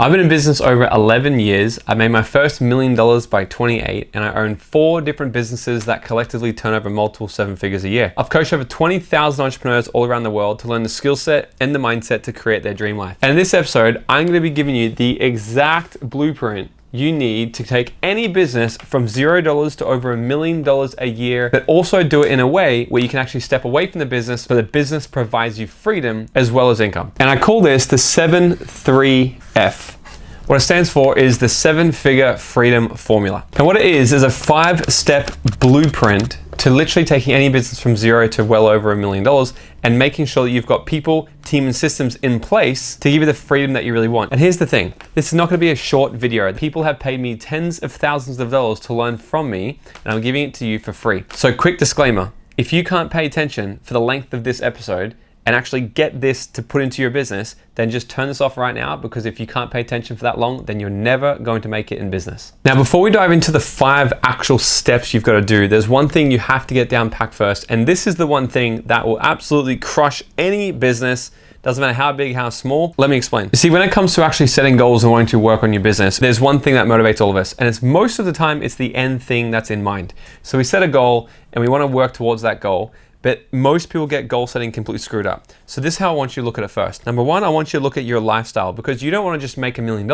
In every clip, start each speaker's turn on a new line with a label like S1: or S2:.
S1: I've been in business over 11 years. I made my first $1 million by 28, and I own 4 different businesses that collectively turn over multiple 7 figures a year. I've coached over 20,000 entrepreneurs all around the world to learn the skill set and the mindset to create their dream life. And in this episode, I'm going to be giving you the exact blueprint you need to take any business from $0 to over $1 million a year, but also do it in a way where you can actually step away from the business, but the business provides you freedom as well as income. And I call this the 7-3-F. What it stands for is the 7-figure freedom formula. And what it is a 5-step blueprint to literally taking any business from 0 to well over $1 million and making sure that you've got people, team, and systems in place to give you the freedom that you really want. And here's the thing, this is not gonna be a short video. People have paid me tens of thousands of dollars to learn from me, and I'm giving it to you for free. So quick disclaimer, if you can't pay attention for the length of this episode and actually get this to put into your business, then just turn this off right now, because if you can't pay attention for that long, then you're never going to make it in business. Now, before we dive into the 5 actual steps you've got to do, there's one thing you have to get down packed first, and this is the one thing that will absolutely crush any business. Doesn't matter how big, how small. Let me explain. You see, when it comes to actually setting goals and wanting to work on your business, there's one thing that motivates all of us, and it's most of the time, it's the end thing that's in mind. So we set a goal and we want to work towards that goal, but most people get goal setting completely screwed up. So this is how I want you to look at it first. Number one, I want you to look at your lifestyle, because you don't want to just make $1 million.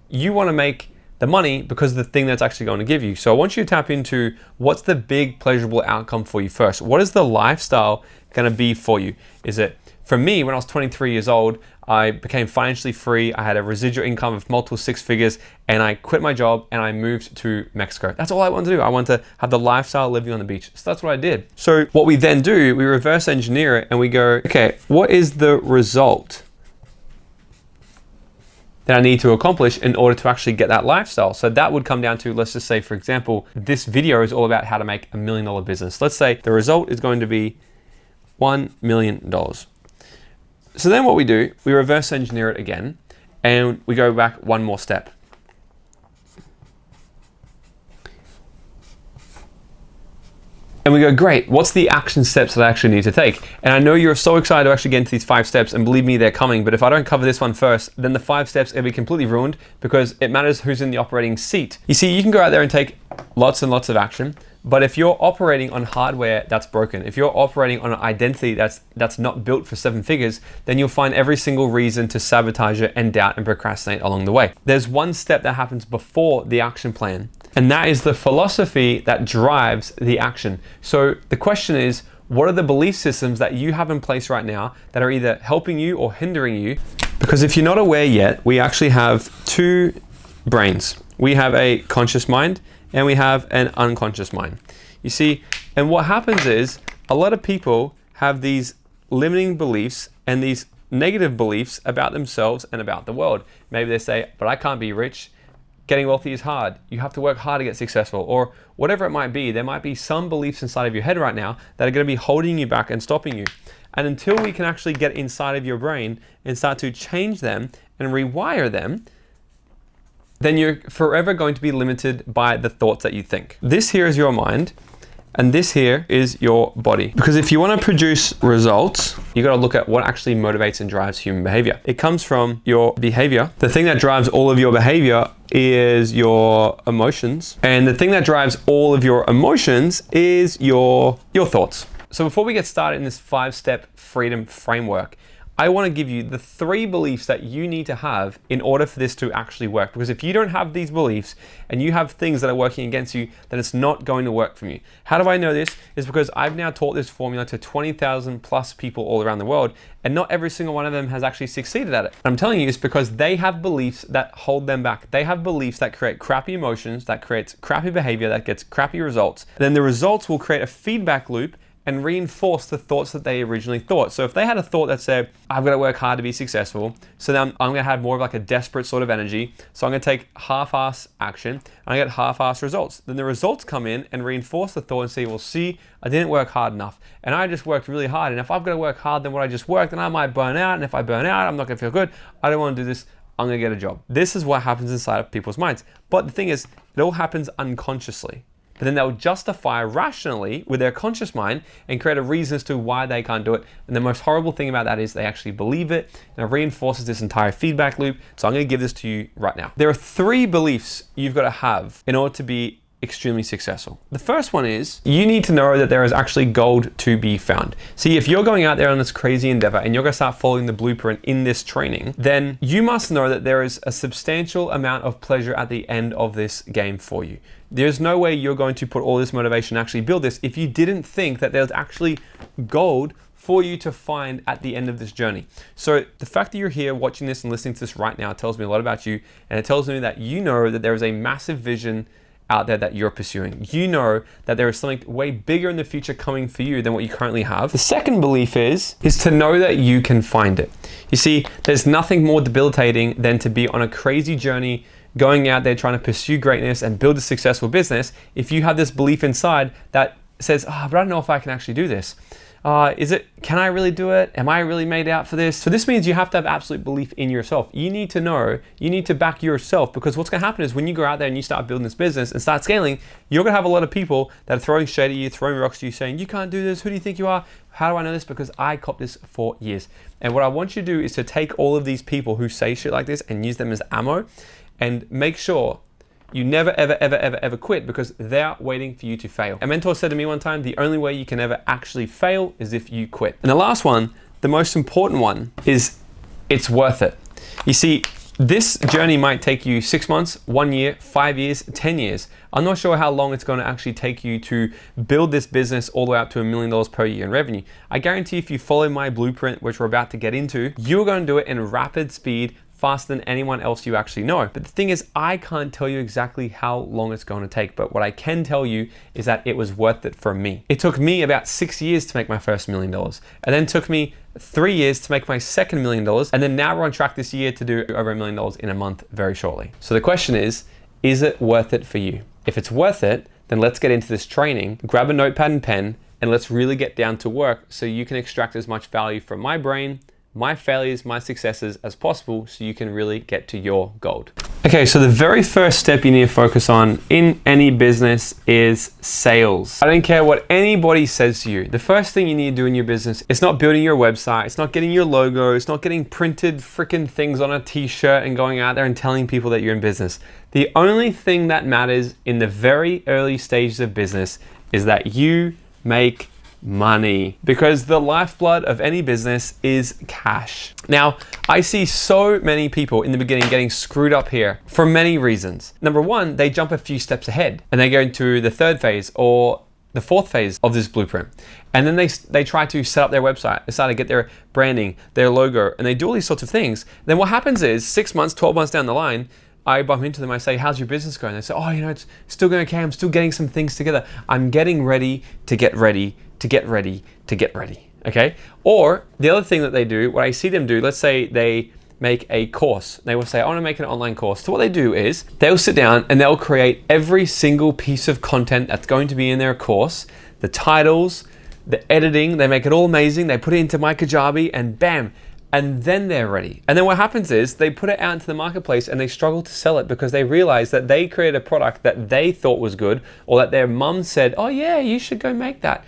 S1: You want to make the money because of the thing that's actually going to give you. So I want you to tap into what's the big pleasurable outcome for you first. What is the lifestyle going to be for you? Is it, for me, when I was 23 years old, I became financially free. I had a residual income of multiple 6 figures, and I quit my job and I moved to Mexico. That's all I wanted to do. I wanted to have the lifestyle living on the beach. So that's what I did. So what we then do, we reverse engineer it and we go, okay, what is the result that I need to accomplish in order to actually get that lifestyle? So that would come down to, let's just say, for example, this video is all about how to make $1 million business. Let's say the result is going to be $1 million. So then what we do, we reverse engineer it again, and we go back one more step. And we go, great, what's the action steps that I actually need to take? And I know you're so excited to actually get into these 5 steps, and believe me, they're coming, but if I don't cover this one first, then the 5 steps are gonna be completely ruined, because it matters who's in the operating seat. You see, you can go out there and take lots and lots of action, but if you're operating on hardware that's broken, if you're operating on an identity that's not built for 7 figures, then you'll find every single reason to sabotage it and doubt and procrastinate along the way. There's one step that happens before the action plan, and that is the philosophy that drives the action. So the question is, what are the belief systems that you have in place right now that are either helping you or hindering you? Because if you're not aware yet, we actually have 2 brains. We have a conscious mind and we have an unconscious mind. You see, and what happens is a lot of people have these limiting beliefs and these negative beliefs about themselves and about the world. Maybe they say, but I can't be rich. Getting wealthy is hard. You have to work hard to get successful, or whatever it might be. There might be some beliefs inside of your head right now that are going to be holding you back and stopping you. And until we can actually get inside of your brain and start to change them and rewire them, then you're forever going to be limited by the thoughts that you think. This here is your mind, and this here is your body. Because if you want to produce results, you got to look at what actually motivates and drives human behavior. It comes from your behavior. The thing that drives all of your behavior is your emotions. And the thing that drives all of your emotions is your thoughts. So before we get started in this 5-step freedom framework, I want to give you the 3 beliefs that you need to have in order for this to actually work. Because if you don't have these beliefs and you have things that are working against you, then it's not going to work for you. How do I know this? Is because I've now taught this formula to 20,000 plus people all around the world, and not every single one of them has actually succeeded at it. And I'm telling you it's because they have beliefs that hold them back. They have beliefs that create crappy emotions, that creates crappy behavior, that gets crappy results. And then the results will create a feedback loop and reinforce the thoughts that they originally thought. So if they had a thought that said, I've got to work hard to be successful, so then I'm gonna have more of like a desperate sort of energy, so I'm gonna take half-ass action, and I get half-ass results. Then the results come in and reinforce the thought and say, well, see, I didn't work hard enough, and I just worked really hard, and if I've got to work hard than what I just worked, then I might burn out, and if I burn out, I'm not gonna feel good, I don't wanna do this, I'm gonna get a job. This is what happens inside of people's minds. But the thing is, it all happens unconsciously. but then they'll justify rationally with their conscious mind and create a reason as to why they can't do it. And the most horrible thing about that is they actually believe it, and it reinforces this entire feedback loop. So I'm going to give this to you right now. There are 3 beliefs you've got to have in order to be extremely successful. The first one is you need to know that there is actually gold to be found. See, if you're going out there on this crazy endeavor and you're going to start following the blueprint in this training, then you must know that there is a substantial amount of pleasure at the end of this game for you. There's no way you're going to put all this motivation and actually build this if you didn't think that there's actually gold for you to find at the end of this journey. So the fact that you're here watching this and listening to this right now tells me a lot about you, and it tells me that you know that there is a massive vision out there that you're pursuing. You know that there is something way bigger in the future coming for you than what you currently have. The second belief is to know that you can find it. You see, there's nothing more debilitating than to be on a crazy journey, going out there trying to pursue greatness and build a successful business if you have this belief inside that says, but I don't know if I can actually do this. Can I really do it? Am I really made out for this? So this means you have to have absolute belief in yourself. You need to know, you need to back yourself, because what's gonna happen is when you go out there and you start building this business and start scaling, you're gonna have a lot of people that are throwing shade at you, throwing rocks to you, saying, you can't do this, who do you think you are? How do I know this? Because I copped this for years. And what I want you to do is to take all of these people who say shit like this and use them as ammo, and make sure you never, ever quit, because they're waiting for you to fail. A mentor said to me one time, the only way you can ever actually fail is if you quit. And the last one, the most important one, is it's worth it. You see, this journey might take you 6 months, 1 year, 5 years, 10 years. I'm not sure how long it's going to actually take you to build this business all the way up to $1 million per year in revenue. I guarantee if you follow my blueprint, which we're about to get into, you're going to do it in rapid speed, faster than anyone else you actually know. But the thing is, I can't tell you exactly how long it's going to take, but what I can tell you is that it was worth it for me. It took me about 6 years to make my first $1 million, and then took me 3 years to make my second $1 million, and then now we're on track this year to do over $1 million in a month very shortly. So the question is it worth it for you? If it's worth it, then let's get into this training, grab a notepad and pen, and let's really get down to work so you can extract as much value from my brain, my failures, my successes as possible, so you can really get to your gold. Okay, so the very first step you need to focus on in any business is sales. I don't care what anybody says to you. The first thing you need to do in your business, it's not building your website, it's not getting your logo, it's not getting printed freaking things on a t-shirt and going out there and telling people that you're in business. The only thing that matters in the very early stages of business is that you make money, because the lifeblood of any business is cash. Now, I see so many people in the beginning getting screwed up here for many reasons. Number one, they jump a few steps ahead and they go into the 3rd phase or the 4th phase of this blueprint. And then they try to set up their website, they start to get their branding, their logo, and they do all these sorts of things. Then what happens is 6 months, 12 months down the line, I bump into them, I say, how's your business going? They say, oh, it's still going okay, I'm still getting some things together. I'm getting ready to get ready to get ready to get ready, okay? Or the other thing that they do, what I see them do, let's say they make a course. They will say, I want to make an online course. So what they do is they'll sit down and they'll create every single piece of content that's going to be in their course, the titles, the editing, they make it all amazing, they put it into my Kajabi, and bam, and then they're ready. And then what happens is they put it out into the marketplace and they struggle to sell it because they realize that they created a product that they thought was good, or that their mum said, oh yeah, you should go make that.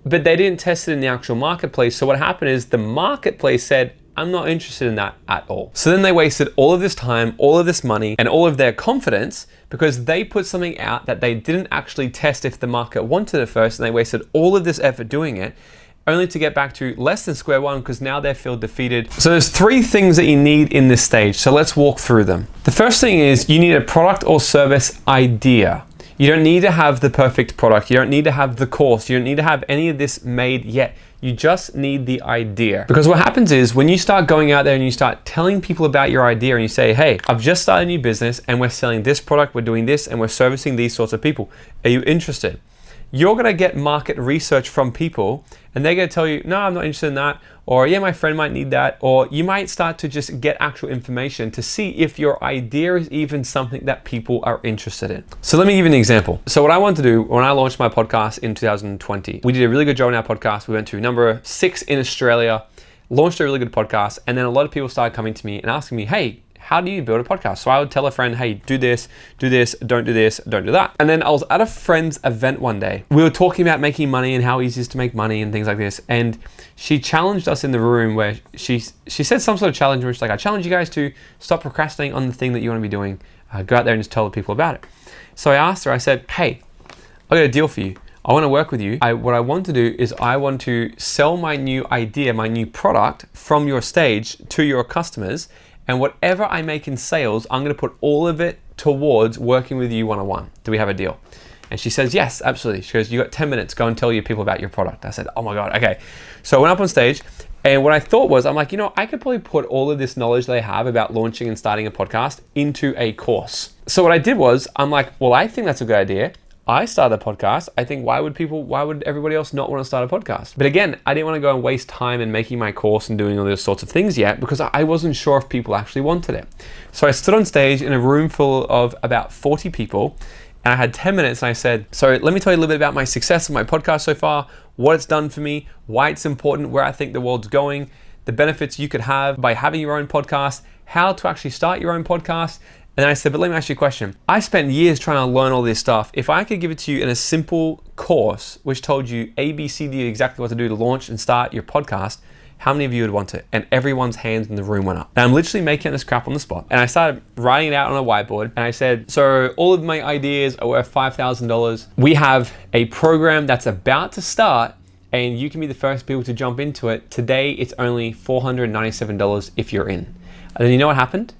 S1: But they didn't test it in the actual marketplace. So what happened is the marketplace said, I'm not interested in that at all. So then they wasted all of this time, all of this money, and all of their confidence because they put something out that they didn't actually test if the market wanted it first, and they wasted all of this effort doing it, only to get back to less than square one because now they feel defeated. So there's 3 things that you need in this stage. So let's walk through them. The first thing is you need a product or service idea. You don't need to have the perfect product. You don't need to have the course. You don't need to have any of this made yet. You just need the idea. Because what happens is when you start going out there and you start telling people about your idea and you say, hey, I've just started a new business and we're selling this product, we're doing this, and we're servicing these sorts of people. Are you interested? You're gonna get market research from people and they're gonna tell you, no, I'm not interested in that, or yeah, my friend might need that, or you might start to just get actual information to see if your idea is even something that people are interested in. So let me give you an example. So what I wanted to do when I launched my podcast in 2020, we did a really good job in our podcast. We went to number 6 in Australia, launched a really good podcast, and then a lot of people started coming to me and asking me, hey, how do you build a podcast? So I would tell a friend, hey, do this, don't do this, don't do that. And then I was at a friend's event one day. We were talking about making money and how easy it is to make money and things like this. And she challenged us in the room where she said some sort of challenge where she's like, I challenge you guys to stop procrastinating on the thing that you want to be doing. Go out there and just tell the people about it. So I asked her, I said, hey, I got a deal for you. I want to work with you. What I want to do is I want to sell my new idea, my new product from your stage to your customers. And whatever I make in sales, I'm going to put all of it towards working with you one-on-one. Do we have a deal? And she says, yes, absolutely. She goes, you got 10 minutes, go and tell your people about your product. I said, oh my God, okay. So I went up on stage, and what I thought was, I'm like, I could probably put all of this knowledge that I have about launching and starting a podcast into a course. So what I did was, I'm like, well, I think that's a good idea. I started a podcast. I think why would everybody else not want to start a podcast? But again, I didn't want to go and waste time in making my course and doing all those sorts of things yet because I wasn't sure if people actually wanted it. So I stood on stage in a room full of about 40 people and I had 10 minutes and I said, so let me tell you a little bit about my success of my podcast so far, what it's done for me, why it's important, where I think the world's going, the benefits you could have by having your own podcast, how to actually start your own podcast. And then I said, but let me ask you a question. I spent years trying to learn all this stuff. If I could give it to you in a simple course, which told you A, B, C, D, exactly what to do to launch and start your podcast, how many of you would want it? And everyone's hands in the room went up. And I'm literally making this crap on the spot. And I started writing it out on a whiteboard. And I said, so all of my ideas are worth $5,000. We have a program that's about to start and you can be the first people to jump into it. Today, it's only $497 if you're in. And then you know what happened?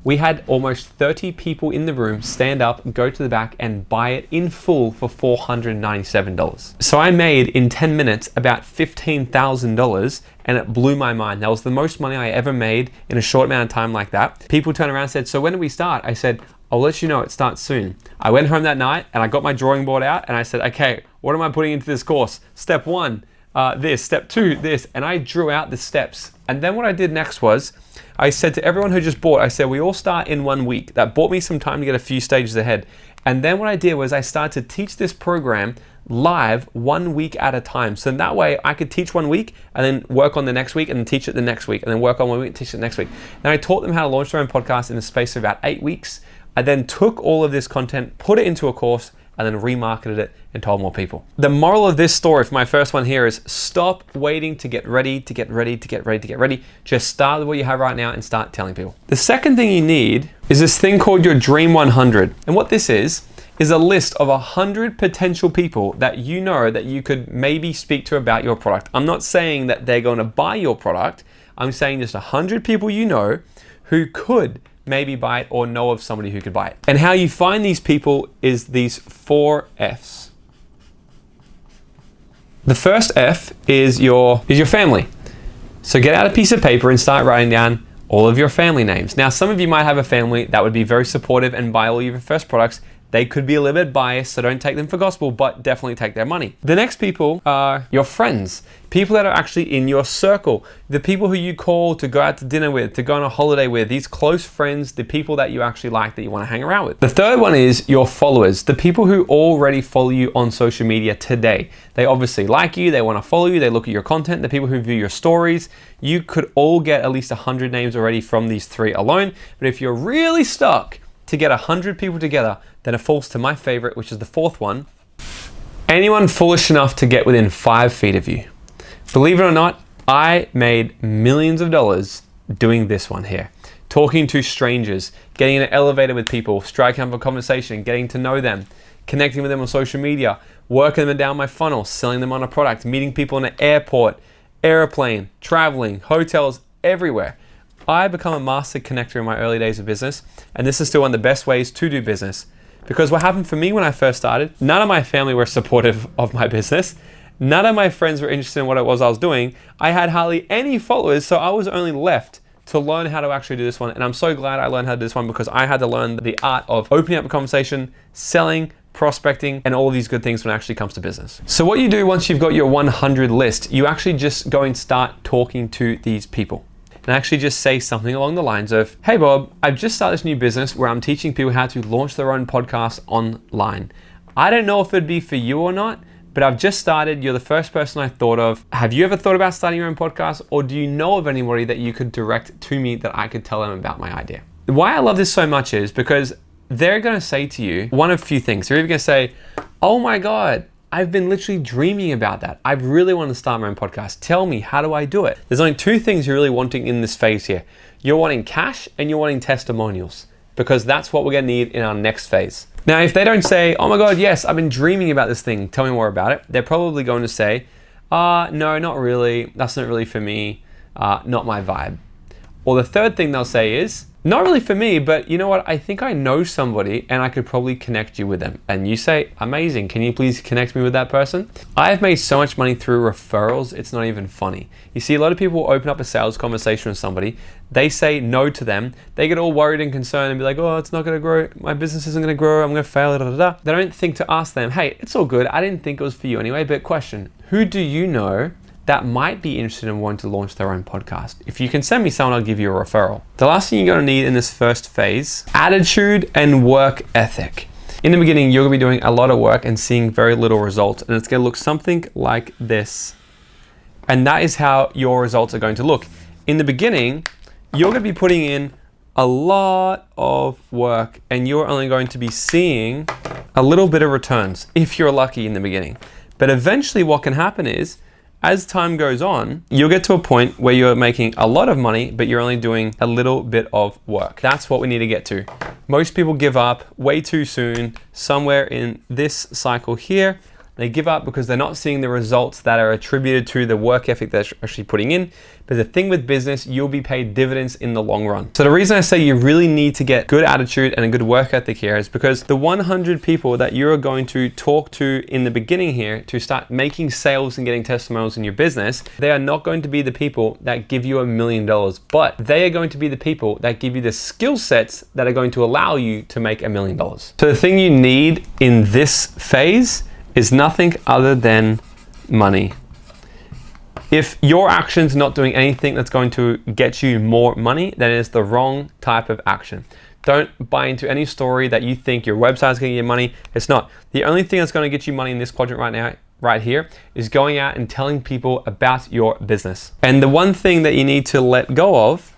S1: We had almost 30 people in the room stand up, go to the back and buy it in full for $497. So I made in 10 minutes about $15,000 and it blew my mind. That was the most money I ever made in a short amount of time like that. People turned around and said, so when do we start? I said, I'll let you know, it starts soon. I went home that night and I got my drawing board out and I said, okay, what am I putting into this course? Step 1, this, step 2, this, and I drew out the steps. And then what I did next was, I said to everyone who just bought, I said, we all start in 1 week. That bought me some time to get a few stages ahead. And then what I did was I started to teach this program live 1 week at a time. So that way I could teach 1 week and then work on the next week and then teach it the next week and then work on 1 week and teach it the next week. Then I taught them how to launch their own podcast in the space of about 8 weeks. I then took all of this content, put it into a course, and then remarketed it and told more people. The moral of this story for my first one here is stop waiting to get ready. Just start with what you have right now and start telling people. The second thing you need is this thing called your Dream 100. And what this is a list of 100 potential people that you know that you could maybe speak to about your product. I'm not saying that they're going to buy your product. I'm saying just 100 people you know who could maybe buy it or know of somebody who could buy it. And how you find these people is these 4 F's. The first F is your family. So get out a piece of paper and start writing down all of your family names. Now, some of you might have a family that would be very supportive and buy all of your first products. They could be a little bit biased, so don't take them for gospel, but definitely take their money. The next people are your friends, people that are actually in your circle, the people who you call to go out to dinner with, to go on a holiday with, these close friends, the people that you actually like, that you want to hang around with. The third one is your followers, the people who already follow you on social media today. They obviously like you, they want to follow you, they look at your content, the people who view your stories. You could all get at least 100 names already from these 3 alone, but if you're really stuck to get 100 people together, then it falls to my favorite, which is the 4th one. Anyone foolish enough to get within 5 feet of you. Believe it or not, I made millions of dollars doing this one here. Talking to strangers, getting in an elevator with people, striking up a conversation, getting to know them, connecting with them on social media, working them down my funnel, selling them on a product, meeting people in an airport, airplane, traveling, hotels, everywhere. I become a master connector in my early days of business, and this is still one of the best ways to do business. Because what happened for me when I first started, none of my family were supportive of my business. None of my friends were interested in what it was I was doing. I had hardly any followers, so I was only left to learn how to actually do this one. And I'm so glad I learned how to do this one because I had to learn the art of opening up a conversation, selling, prospecting, and all of these good things when it actually comes to business. So what you do once you've got your 100 list, you actually just go and start talking to these people. And actually just say something along the lines of, hey Bob, I've just started this new business where I'm teaching people how to launch their own podcast online. I don't know if it'd be for you or not, but I've just started. You're the first person I thought of. Have you ever thought about starting your own podcast, or do you know of anybody that you could direct to me that I could tell them about my idea? Why I love this so much is because they're going to say to you one of a few things. They're either going to say, oh my God, I've been literally dreaming about that. I really want to start my own podcast. Tell me, how do I do it? There's only two things you're really wanting in this phase here. You're wanting cash and you're wanting testimonials, because that's what we're going to need in our next phase. Now, if they don't say, oh my God, yes, I've been dreaming about this thing, tell me more about it, they're probably going to say, no, not really. That's not really for me. Not my vibe. Or the third thing they'll say is, not really for me, but you know what? I think I know somebody and I could probably connect you with them. And you say, amazing. Can you please connect me with that person? I've made so much money through referrals. It's not even funny. You see, a lot of people open up a sales conversation with somebody. They say no to them. They get all worried and concerned and be like, oh, it's not going to grow. My business isn't going to grow. I'm going to fail. Da, da, da. They don't think to ask them, hey, it's all good. I didn't think it was for you anyway. But question, who do you know that might be interested in wanting to launch their own podcast? If you can send me someone, I'll give you a referral. The last thing you're going to need in this first phase, attitude and work ethic. In the beginning, you're going to be doing a lot of work and seeing very little results, and it's going to look something like this. And that is how your results are going to look. In the beginning, you're going to be putting in a lot of work and you're only going to be seeing a little bit of returns if you're lucky in the beginning. But eventually what can happen is, as time goes on, you'll get to a point where you're making a lot of money, but you're only doing a little bit of work. That's what we need to get to. Most people give up way too soon, somewhere in this cycle here. They give up because they're not seeing the results that are attributed to the work ethic they're actually putting in. But the thing with business, you'll be paid dividends in the long run. So the reason I say you really need to get good attitude and a good work ethic here is because the 100 people that you're going to talk to in the beginning here to start making sales and getting testimonials in your business, they are not going to be the people that give you $1 million, but they are going to be the people that give you the skill sets that are going to allow you to make $1 million. So the thing you need in this phase is nothing other than money. If your action's not doing anything that's going to get you more money, then it's the wrong type of action. Don't buy into any story that you think your website's going to get money. It's not. The only thing that's going to get you money in this quadrant right now, right here, is going out and telling people about your business. And the one thing that you need to let go of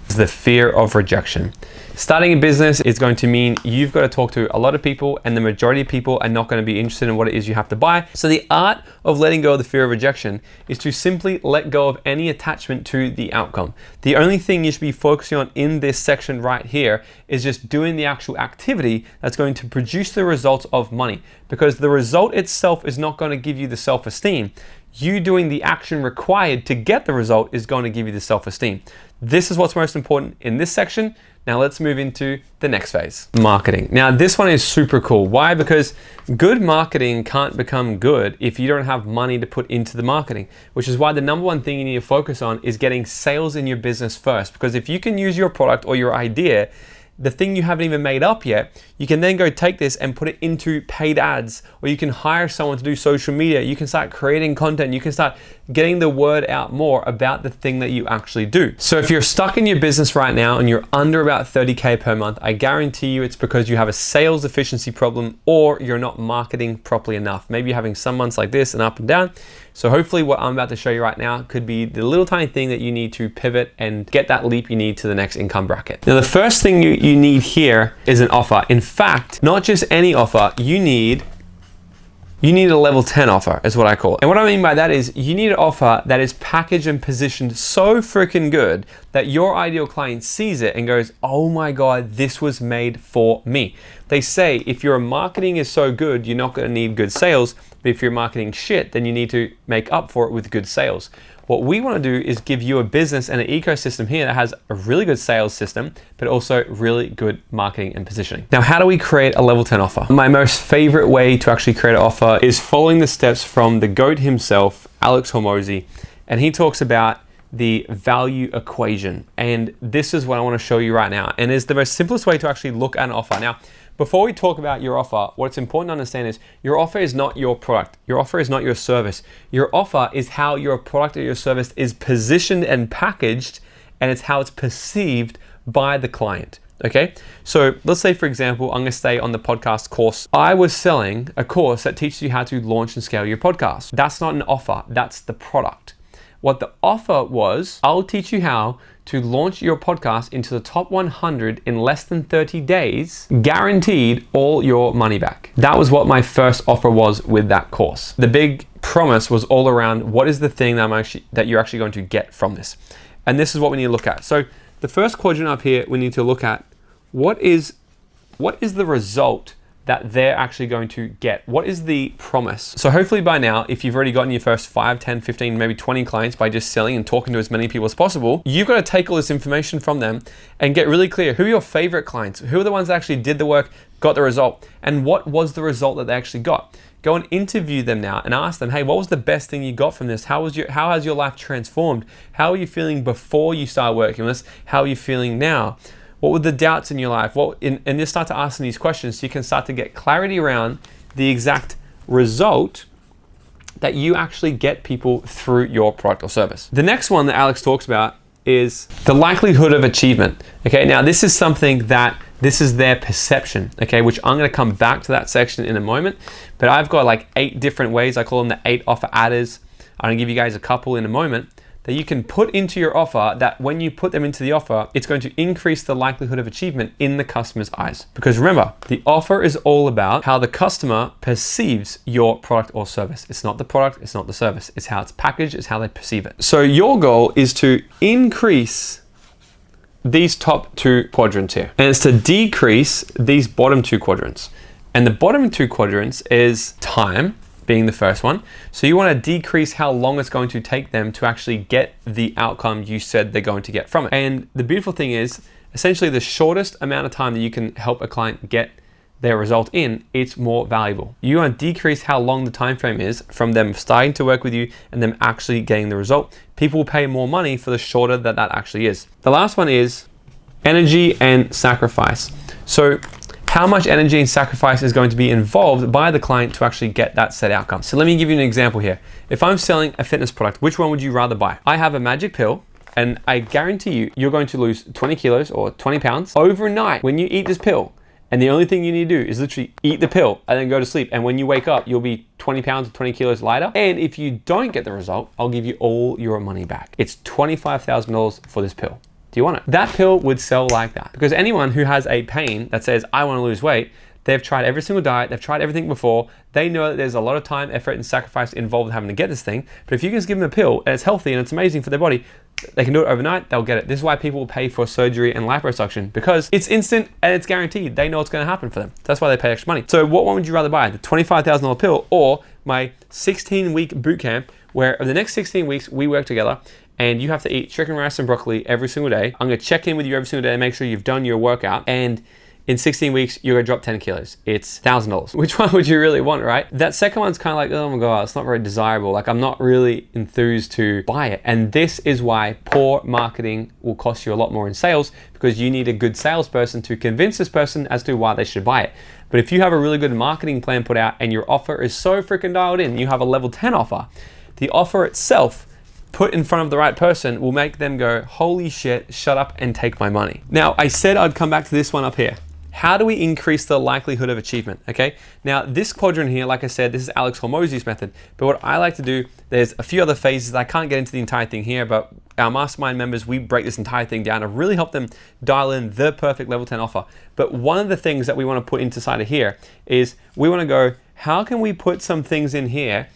S1: is the fear of rejection. Starting a business is going to mean you've got to talk to a lot of people, and the majority of people are not going to be interested in what it is you have to buy. So the art of letting go of the fear of rejection is to simply let go of any attachment to the outcome. The only thing you should be focusing on in this section right here is just doing the actual activity that's going to produce the results of money, because the result itself is not going to give you the self-esteem. You doing the action required to get the result is going to give you the self-esteem. This is what's most important in this section. Now let's move into the next phase, marketing. Now this one is super cool. Why? Because good marketing can't become good if you don't have money to put into the marketing, which is why the number one thing you need to focus on is getting sales in your business first. Because if you can use your product or your idea, the thing you haven't even made up yet, you can then go take this and put it into paid ads, or you can hire someone to do social media. You can start creating content. You can start getting the word out more about the thing that you actually do. So if you're stuck in your business right now and you're under about 30K per month, I guarantee you it's because you have a sales efficiency problem or you're not marketing properly enough. Maybe you're having some months like this and up and down. So hopefully what I'm about to show you right now could be the little tiny thing that you need to pivot and get that leap you need to the next income bracket. Now the first thing you need here is an offer. In fact, not just any offer, you need a level 10 offer is what I call it. And what I mean by that is you need an offer that is packaged and positioned so freaking good that your ideal client sees it and goes, oh my God, this was made for me. They say if your marketing is so good, you're not going to need good sales. But if your marketing shit, then you need to make up for it with good sales. What we want to do is give you a business and an ecosystem here that has a really good sales system, but also really good marketing and positioning. Now, how do we create a level 10 offer? My most favorite way to actually create an offer is following the steps from the GOAT himself, Alex Hormozi, and he talks about the value equation. And this is what I want to show you right now. And it's the most simplest way to actually look at an offer. Now, before we talk about your offer, what's important to understand is your offer is not your product. Your offer is not your service. Your offer is how your product or your service is positioned and packaged, and it's how it's perceived by the client. Okay, so let's say, for example, I'm going to stay on the podcast course. I was selling a course that teaches you how to launch and scale your podcast. That's not an offer, that's the product. What the offer was, I'll teach you how to launch your podcast into the top 100 in less than 30 days, guaranteed all your money back. That was what my first offer was with that course. The big promise was all around what is the thing that you're actually going to get from this. And this is what we need to look at. So the first quadrant up here, we need to look at what is the result that they're actually going to get? What is the promise? So hopefully by now, if you've already gotten your first 5, 10, 15, maybe 20 clients by just selling and talking to as many people as possible, you've got to take all this information from them and get really clear. Who are your favorite clients? Who are the ones that actually did the work, got the result? And what was the result that they actually got? Go and interview them now and ask them, hey, what was the best thing you got from this? How has your life transformed? How are you feeling before you start working with this? How are you feeling now? What were the doubts in your life? And just start to ask them these questions so you can start to get clarity around the exact result that you actually get people through your product or service. The next one that Alex talks about is the likelihood of achievement. Okay, now this is something that this is their perception, okay, which I'm gonna come back to that section in a moment, but I've got like 8 different ways. I call them the 8 offer adders. I'm gonna give you guys a couple in a moment that you can put into your offer that when you put them into the offer, it's going to increase the likelihood of achievement in the customer's eyes. Because remember, the offer is all about how the customer perceives your product or service. It's not the product, it's not the service. It's how it's packaged, it's how they perceive it. So your goal is to increase these top 2 quadrants here. And it's to decrease these bottom 2 quadrants. And the bottom 2 quadrants is time, being the first one. So you want to decrease how long it's going to take them to actually get the outcome you said they're going to get from it. And the beautiful thing is, essentially the shortest amount of time that you can help a client get their result in, it's more valuable. You want to decrease how long the time frame is from them starting to work with you and them actually getting the result. People will pay more money for the shorter that actually is. The last one is energy and sacrifice. So how much energy and sacrifice is going to be involved by the client to actually get that set outcome. So let me give you an example here. If I'm selling a fitness product, which one would you rather buy? I have a magic pill, and I guarantee you're going to lose 20 kilos or 20 pounds overnight when you eat this pill. And the only thing you need to do is literally eat the pill and then go to sleep. And when you wake up, you'll be 20 pounds or 20 kilos lighter. And if you don't get the result, I'll give you all your money back. It's $25,000 for this pill. Do you want it? That pill would sell like that, because anyone who has a pain that says, I want to lose weight, they've tried every single diet, they've tried everything before, they know that there's a lot of time, effort, and sacrifice involved in having to get this thing. But if you can just give them a pill and it's healthy and it's amazing for their body, they can do it overnight, they'll get it. This is why people will pay for surgery and liposuction, because it's instant and it's guaranteed. They know it's going to happen for them. That's why they pay extra money. So what one would you rather buy? The $25,000 pill or my 16-week boot camp, where over the next 16 weeks we work together and you have to eat chicken, rice, and broccoli every single day. I'm gonna check in with you every single day and make sure you've done your workout. And in 16 weeks, you're gonna drop 10 kilos. It's $1,000. Which one would you really want, right? That second one's kind of like, oh my God, it's not very desirable. Like, I'm not really enthused to buy it. And this is why poor marketing will cost you a lot more in sales, because you need a good salesperson to convince this person as to why they should buy it. But if you have a really good marketing plan put out and your offer is so freaking dialed in, you have a level 10 offer, the offer itself put in front of the right person will make them go, holy shit, shut up and take my money. Now, I said I'd come back to this one up here. How do we increase the likelihood of achievement? Okay, now this quadrant here, like I said, this is Alex Hormozy's method. But what I like to do, there's a few other phases. I can't get into the entire thing here, but our mastermind members, we break this entire thing down to really help them dial in the perfect level 10 offer. But one of the things that we want to put inside of here is we want to go, how can we put some things in here,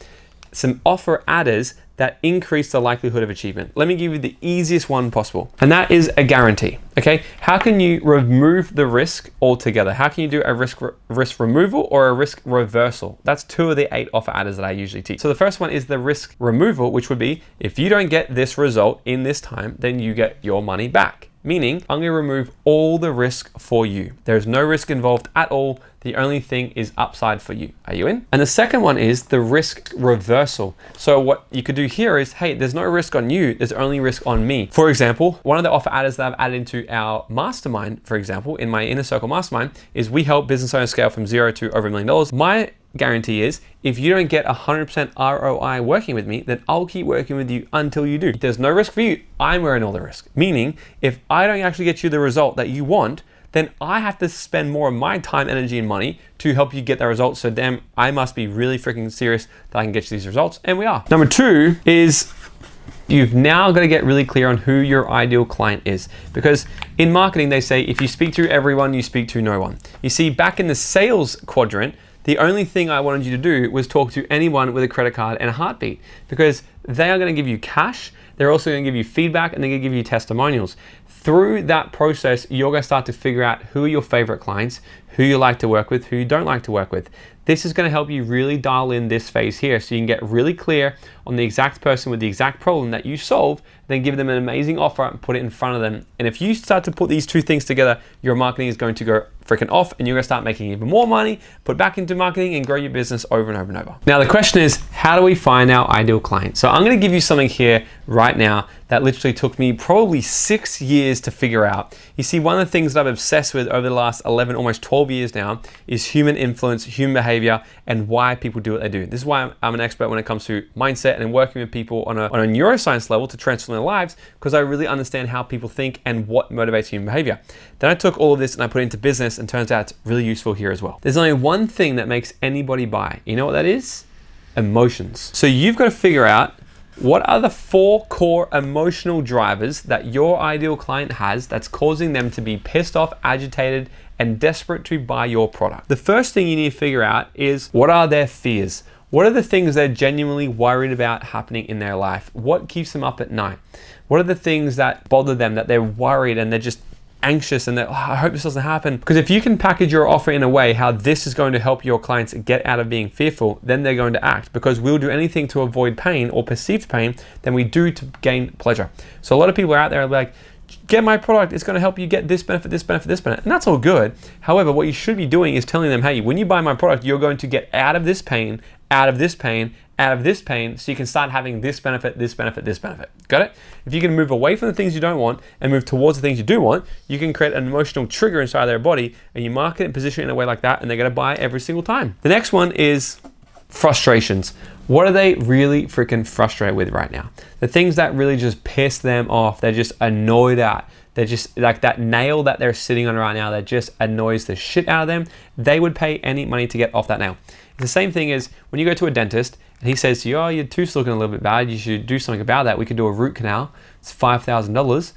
S1: some offer adders that increase the likelihood of achievement? Let me give you the easiest one possible, and that is a guarantee. Okay, how can you remove the risk altogether? How can you do a risk removal or a risk reversal? That's 2 of the 8 offer adders that I usually teach. So the first one is the risk removal, which would be, if you don't get this result in this time, then you get your money back. Meaning, I'm gonna remove all the risk for you. There's no risk involved at all. The only thing is upside for you. Are you in? And the second one is the risk reversal. So what you could do here is, hey, there's no risk on you, there's only risk on me. For example, one of the offer adders that I've added into our mastermind, for example, in my inner circle mastermind, is we help business owners scale from 0 to over $1 million. My guarantee is, if you don't get 100% ROI working with me, then I'll keep working with you until you do. There's no risk for you, I'm wearing all the risk. Meaning, if I don't actually get you the result that you want, then I have to spend more of my time, energy, and money to help you get that result. So damn, I must be really freaking serious that I can get you these results, and we are. Number 2 is You've now got to get really clear on who your ideal client is, because in marketing, they say, if you speak to everyone, you speak to no one. You see, back in the sales quadrant, the only thing I wanted you to do was talk to anyone with a credit card and a heartbeat, because they are going to give you cash. They're also going to give you feedback, and they're going to give you testimonials. Through that process, you're going to start to figure out who are your favorite clients, who you like to work with, who you don't like to work with. This is going to help you really dial in this phase here, so you can get really clear on the exact person with the exact problem that you solve, then give them an amazing offer and put it in front of them. And if you start to put these two things together, your marketing is going to go freaking off, and you're going to start making even more money, put back into marketing, and grow your business over and over and over. Now, the question is, how do we find our ideal client? So I'm going to give you something here right now that literally took me probably 6 years to figure out. You see, one of the things that I've obsessed with over the last 11, almost 12 years now is human influence, human behavior, and why people do what they do. This is why I'm an expert when it comes to mindset and working with people on a neuroscience level to transform their lives, because I really understand how people think and what motivates human behavior. Then I took all of this and I put it into business, and turns out it's really useful here as well. There's only one thing that makes anybody buy. You know what that is? Emotions. So you've got to figure out, what are the 4 core emotional drivers that your ideal client has that's causing them to be pissed off, agitated, and desperate to buy your product? The first thing you need to figure out is, what are their fears? What are the things they're genuinely worried about happening in their life? What keeps them up at night? What are the things that bother them, that they're worried and they're just anxious and that, I hope this doesn't happen? Because if you can package your offer in a way how this is going to help your clients get out of being fearful, then they're going to act, because we'll do anything to avoid pain or perceived pain than we do to gain pleasure. So a lot of people are out there like, get my product, it's going to help you get this benefit, this benefit, this benefit, and that's all good. However, what you should be doing is telling them, hey, when you buy my product, you're going to get out of this pain, out of this pain, out of this pain, so you can start having this benefit, this benefit, this benefit. Got it? If you can move away from the things you don't want and move towards the things you do want, you can create an emotional trigger inside their body, and you market and position it in a way like that, and they're going to buy every single time. The next one is frustrations. What are they really freaking frustrated with right now? The things that really just piss them off, they're just annoyed at. They're just like that nail that they're sitting on right now that just annoys the shit out of them. They would pay any money to get off that nail. It's the same thing as when you go to a dentist and he says to you, oh, your tooth's looking a little bit bad, you should do something about that. We could do a root canal. It's $5,000.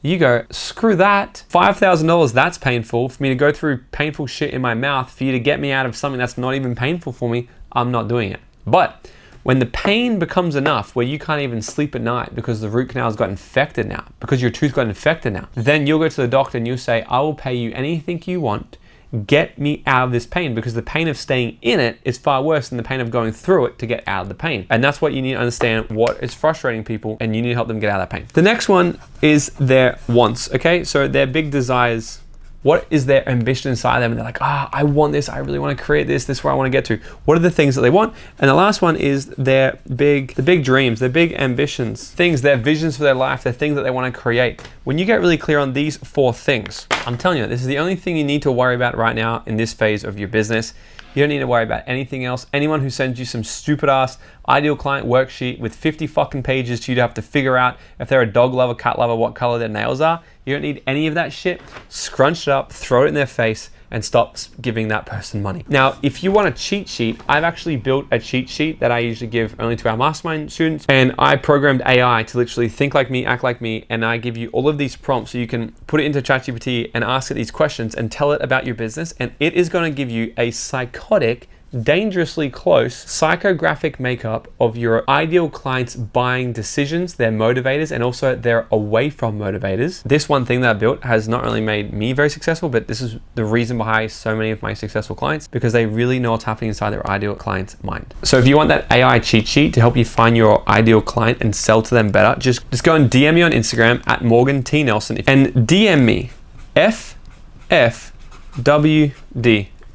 S1: You go, screw that. $5,000, that's painful. For me to go through painful shit in my mouth, for you to get me out of something that's not even painful for me, I'm not doing it. But when the pain becomes enough where you can't even sleep at night because the root canal's got infected now, because your tooth got infected now, then you'll go to the doctor and you'll say, I will pay you anything you want. Get me out of this pain, because the pain of staying in it is far worse than the pain of going through it to get out of the pain. And that's what you need to understand, what is frustrating people, and you need to help them get out of that pain. The next one is their wants, okay? So their big desires. What is their ambition inside them? And they're like, I want this. I really want to create this. This is where I want to get to. What are the things that they want? And the last one is the big dreams, their big ambitions, their visions for their life, the things that they want to create. When you get really clear on these 4 things, I'm telling you, this is the only thing you need to worry about right now in this phase of your business. You don't need to worry about anything else. Anyone who sends you some stupid ass ideal client worksheet with 50 fucking pages to you to have to figure out if they're a dog lover, cat lover, what color their nails are, you don't need any of that shit. Scrunch it up, throw it in their face, and stop giving that person money. Now, if you want a cheat sheet, I've actually built a cheat sheet that I usually give only to our mastermind students, and I programmed AI to literally think like me, act like me, and I give you all of these prompts so you can put it into ChatGPT and ask it these questions and tell it about your business, and it is going to give you a psychotic, dangerously close psychographic makeup of your ideal clients' buying decisions, their motivators, and also their away from motivators. This one thing that I built has not only made me very successful, but this is the reason behind so many of my successful clients, because they really know what's happening inside their ideal client's mind. So if you want that AI cheat sheet to help you find your ideal client and sell to them better, just go and DM me on Instagram at Morgan T. Nelson and DM me FFWD.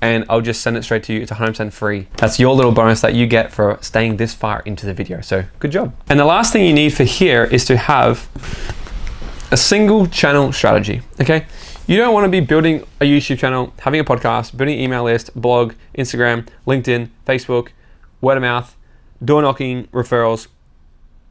S1: And I'll just send it straight to you. It's 100% free. That's your little bonus that you get for staying this far into the video. So good job. And the last thing you need for here is to have a single channel strategy, okay? You don't want to be building a YouTube channel, having a podcast, building an email list, blog, Instagram, LinkedIn, Facebook, word of mouth, door knocking, referrals.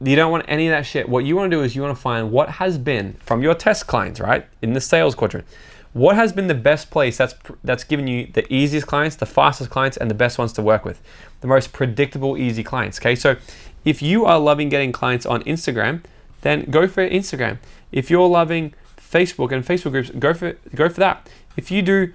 S1: You don't want any of that shit. What you want to do is you want to find what has been from your test clients, right? In the sales quadrant. What has been the best place that's given you the easiest clients, the fastest clients, and the best ones to work with? The most predictable, easy clients, okay? So If you are loving getting clients on Instagram, then go for Instagram. If you're loving Facebook and Facebook groups, go for that. If you do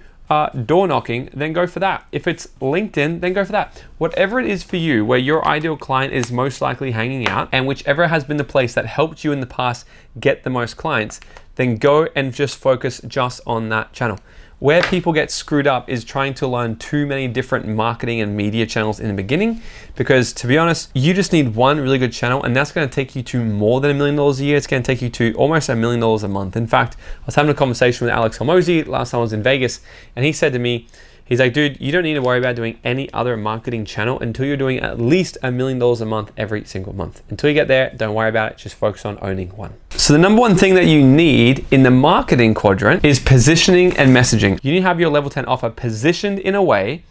S1: door knocking, then go for that. If it's LinkedIn, then go for that. Whatever it is for you, where your ideal client is most likely hanging out, and whichever has been the place that helped you in the past get the most clients, then go and just focus just on that channel. Where people get screwed up is trying to learn too many different marketing and media channels in the beginning, because to be honest, you just need one really good channel, and that's going to take you to more than $1 million a year. It's going to take you to almost $1 million a month. In fact, I was having a conversation with Alex Hormozy last time I was in Vegas, and he said to me, he's like, dude, you don't need to worry about doing any other marketing channel until you're doing at least $1 million a month every single month. Until you get there, don't worry about it. Just focus on owning one. So the number one thing that you need in the marketing quadrant is positioning and messaging. You need to have your level 10 offer positioned in a way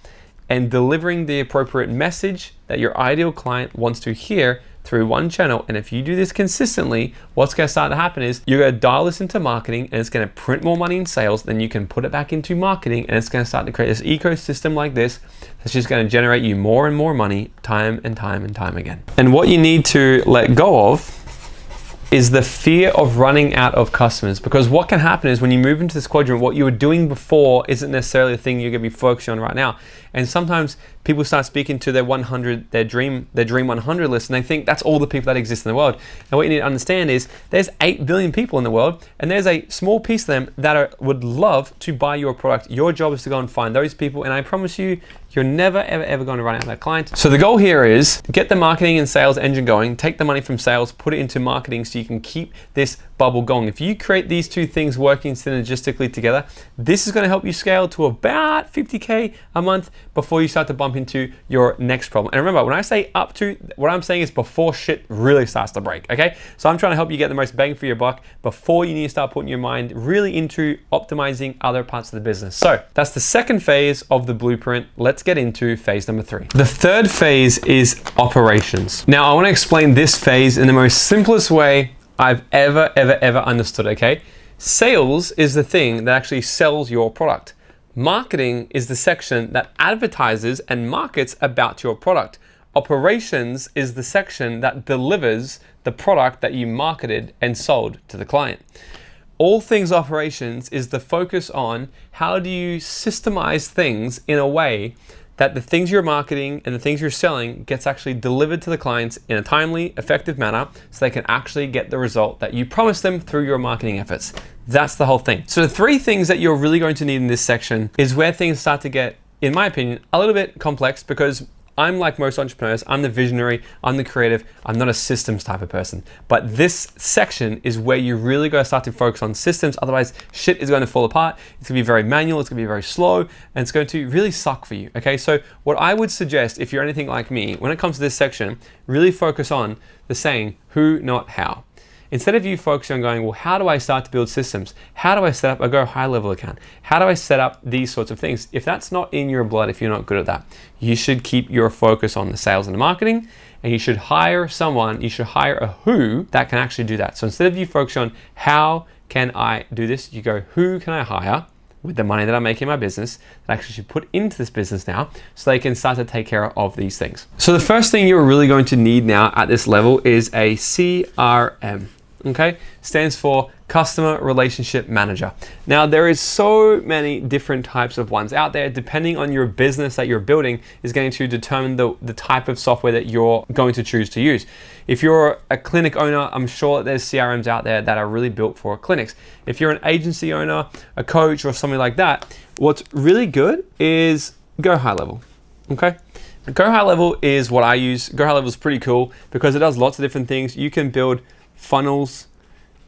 S1: and delivering the appropriate message that your ideal client wants to hear through one channel. And if you do this consistently, what's going to start to happen is you're going to dial this into marketing, and it's going to print more money in sales. Then you can put it back into marketing, and it's going to start to create this ecosystem like this that's just going to generate you more and more money time and time and time again. And what you need to let go of is the fear of running out of customers, because what can happen is when you move into this quadrant, what you were doing before isn't necessarily the thing you're going to be focusing on right now. And sometimes people start speaking to their dream 100 list, and they think that's all the people that exist in the world. And what you need to understand is there's 8 billion people in the world, and there's a small piece of them that would love to buy your product. Your job is to go and find those people, and I promise you, you're never, ever, ever going to run out of that client. So the goal here is get the marketing and sales engine going, take the money from sales, put it into marketing so you can keep this bubble going. If you create these two things working synergistically together, this is going to help you scale to about 50K a month before you start to bump into your next problem. And remember, when I say up to, what I'm saying is before shit really starts to break, okay? So I'm trying to help you get the most bang for your buck before you need to start putting your mind really into optimizing other parts of the business. So that's the second phase of the blueprint. Let's get into phase number 3. The third phase is operations. Now, I want to explain this phase in the most simplest way I've ever understood, okay? Sales is the thing that actually sells your product. Marketing is the section that advertises and markets about your product. Operations is the section that delivers the product that you marketed and sold to the client. All things operations is the focus on how do you systemize things in a way that the things you're marketing and the things you're selling gets actually delivered to the clients in a timely, effective manner so they can actually get the result that you promised them through your marketing efforts. That's the whole thing. So the 3 things that you're really going to need in this section is where things start to get, in my opinion, a little bit complex, because I'm like most entrepreneurs, I'm the visionary, I'm the creative, I'm not a systems type of person. But this section is where you really got to start to focus on systems, otherwise shit is going to fall apart. It's going to be very manual, it's going to be very slow, and it's going to really suck for you, okay? So what I would suggest, if you're anything like me, when it comes to this section, really focus on the saying, who, not how. Instead of you focusing on going, well, how do I start to build systems? How do I set up a Go High Level account? How do I set up these sorts of things? If that's not in your blood, if you're not good at that, you should keep your focus on the sales and the marketing, and you should hire someone, you should hire a who that can actually do that. So instead of you focusing on how can I do this, you go, who can I hire with the money that I make in my business that I actually should put into this business now so they can start to take care of these things. So the first thing you're really going to need now at this level is a CRM. Okay, stands for Customer Relationship Manager. Now, there is so many different types of ones out there. Depending on your business that you're building is going to determine the type of software that you're going to choose to use. If you're a clinic owner, I'm sure that there's CRMs out there that are really built for clinics. If you're an agency owner, a coach, or something like that, what's really good is Go High Level. Okay. Go High Level is what I use. Go High Level is pretty cool because it does lots of different things. You can build funnels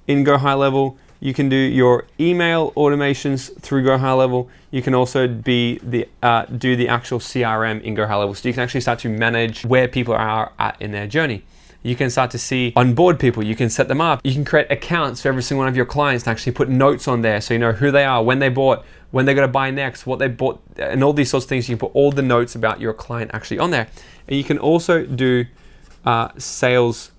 S1: in Go High Level. You can do your email automations through Go High Level. You can also do the actual CRM in Go High Level. So you can actually start to manage where people are at in their journey. You can start to see onboard people. You can set them up. You can create accounts for every single one of your clients to actually put notes on there so you know who they are, when they bought, when they're going to buy next, what they bought, and all these sorts of things. You can put all the notes about your client actually on there. And you can also do sales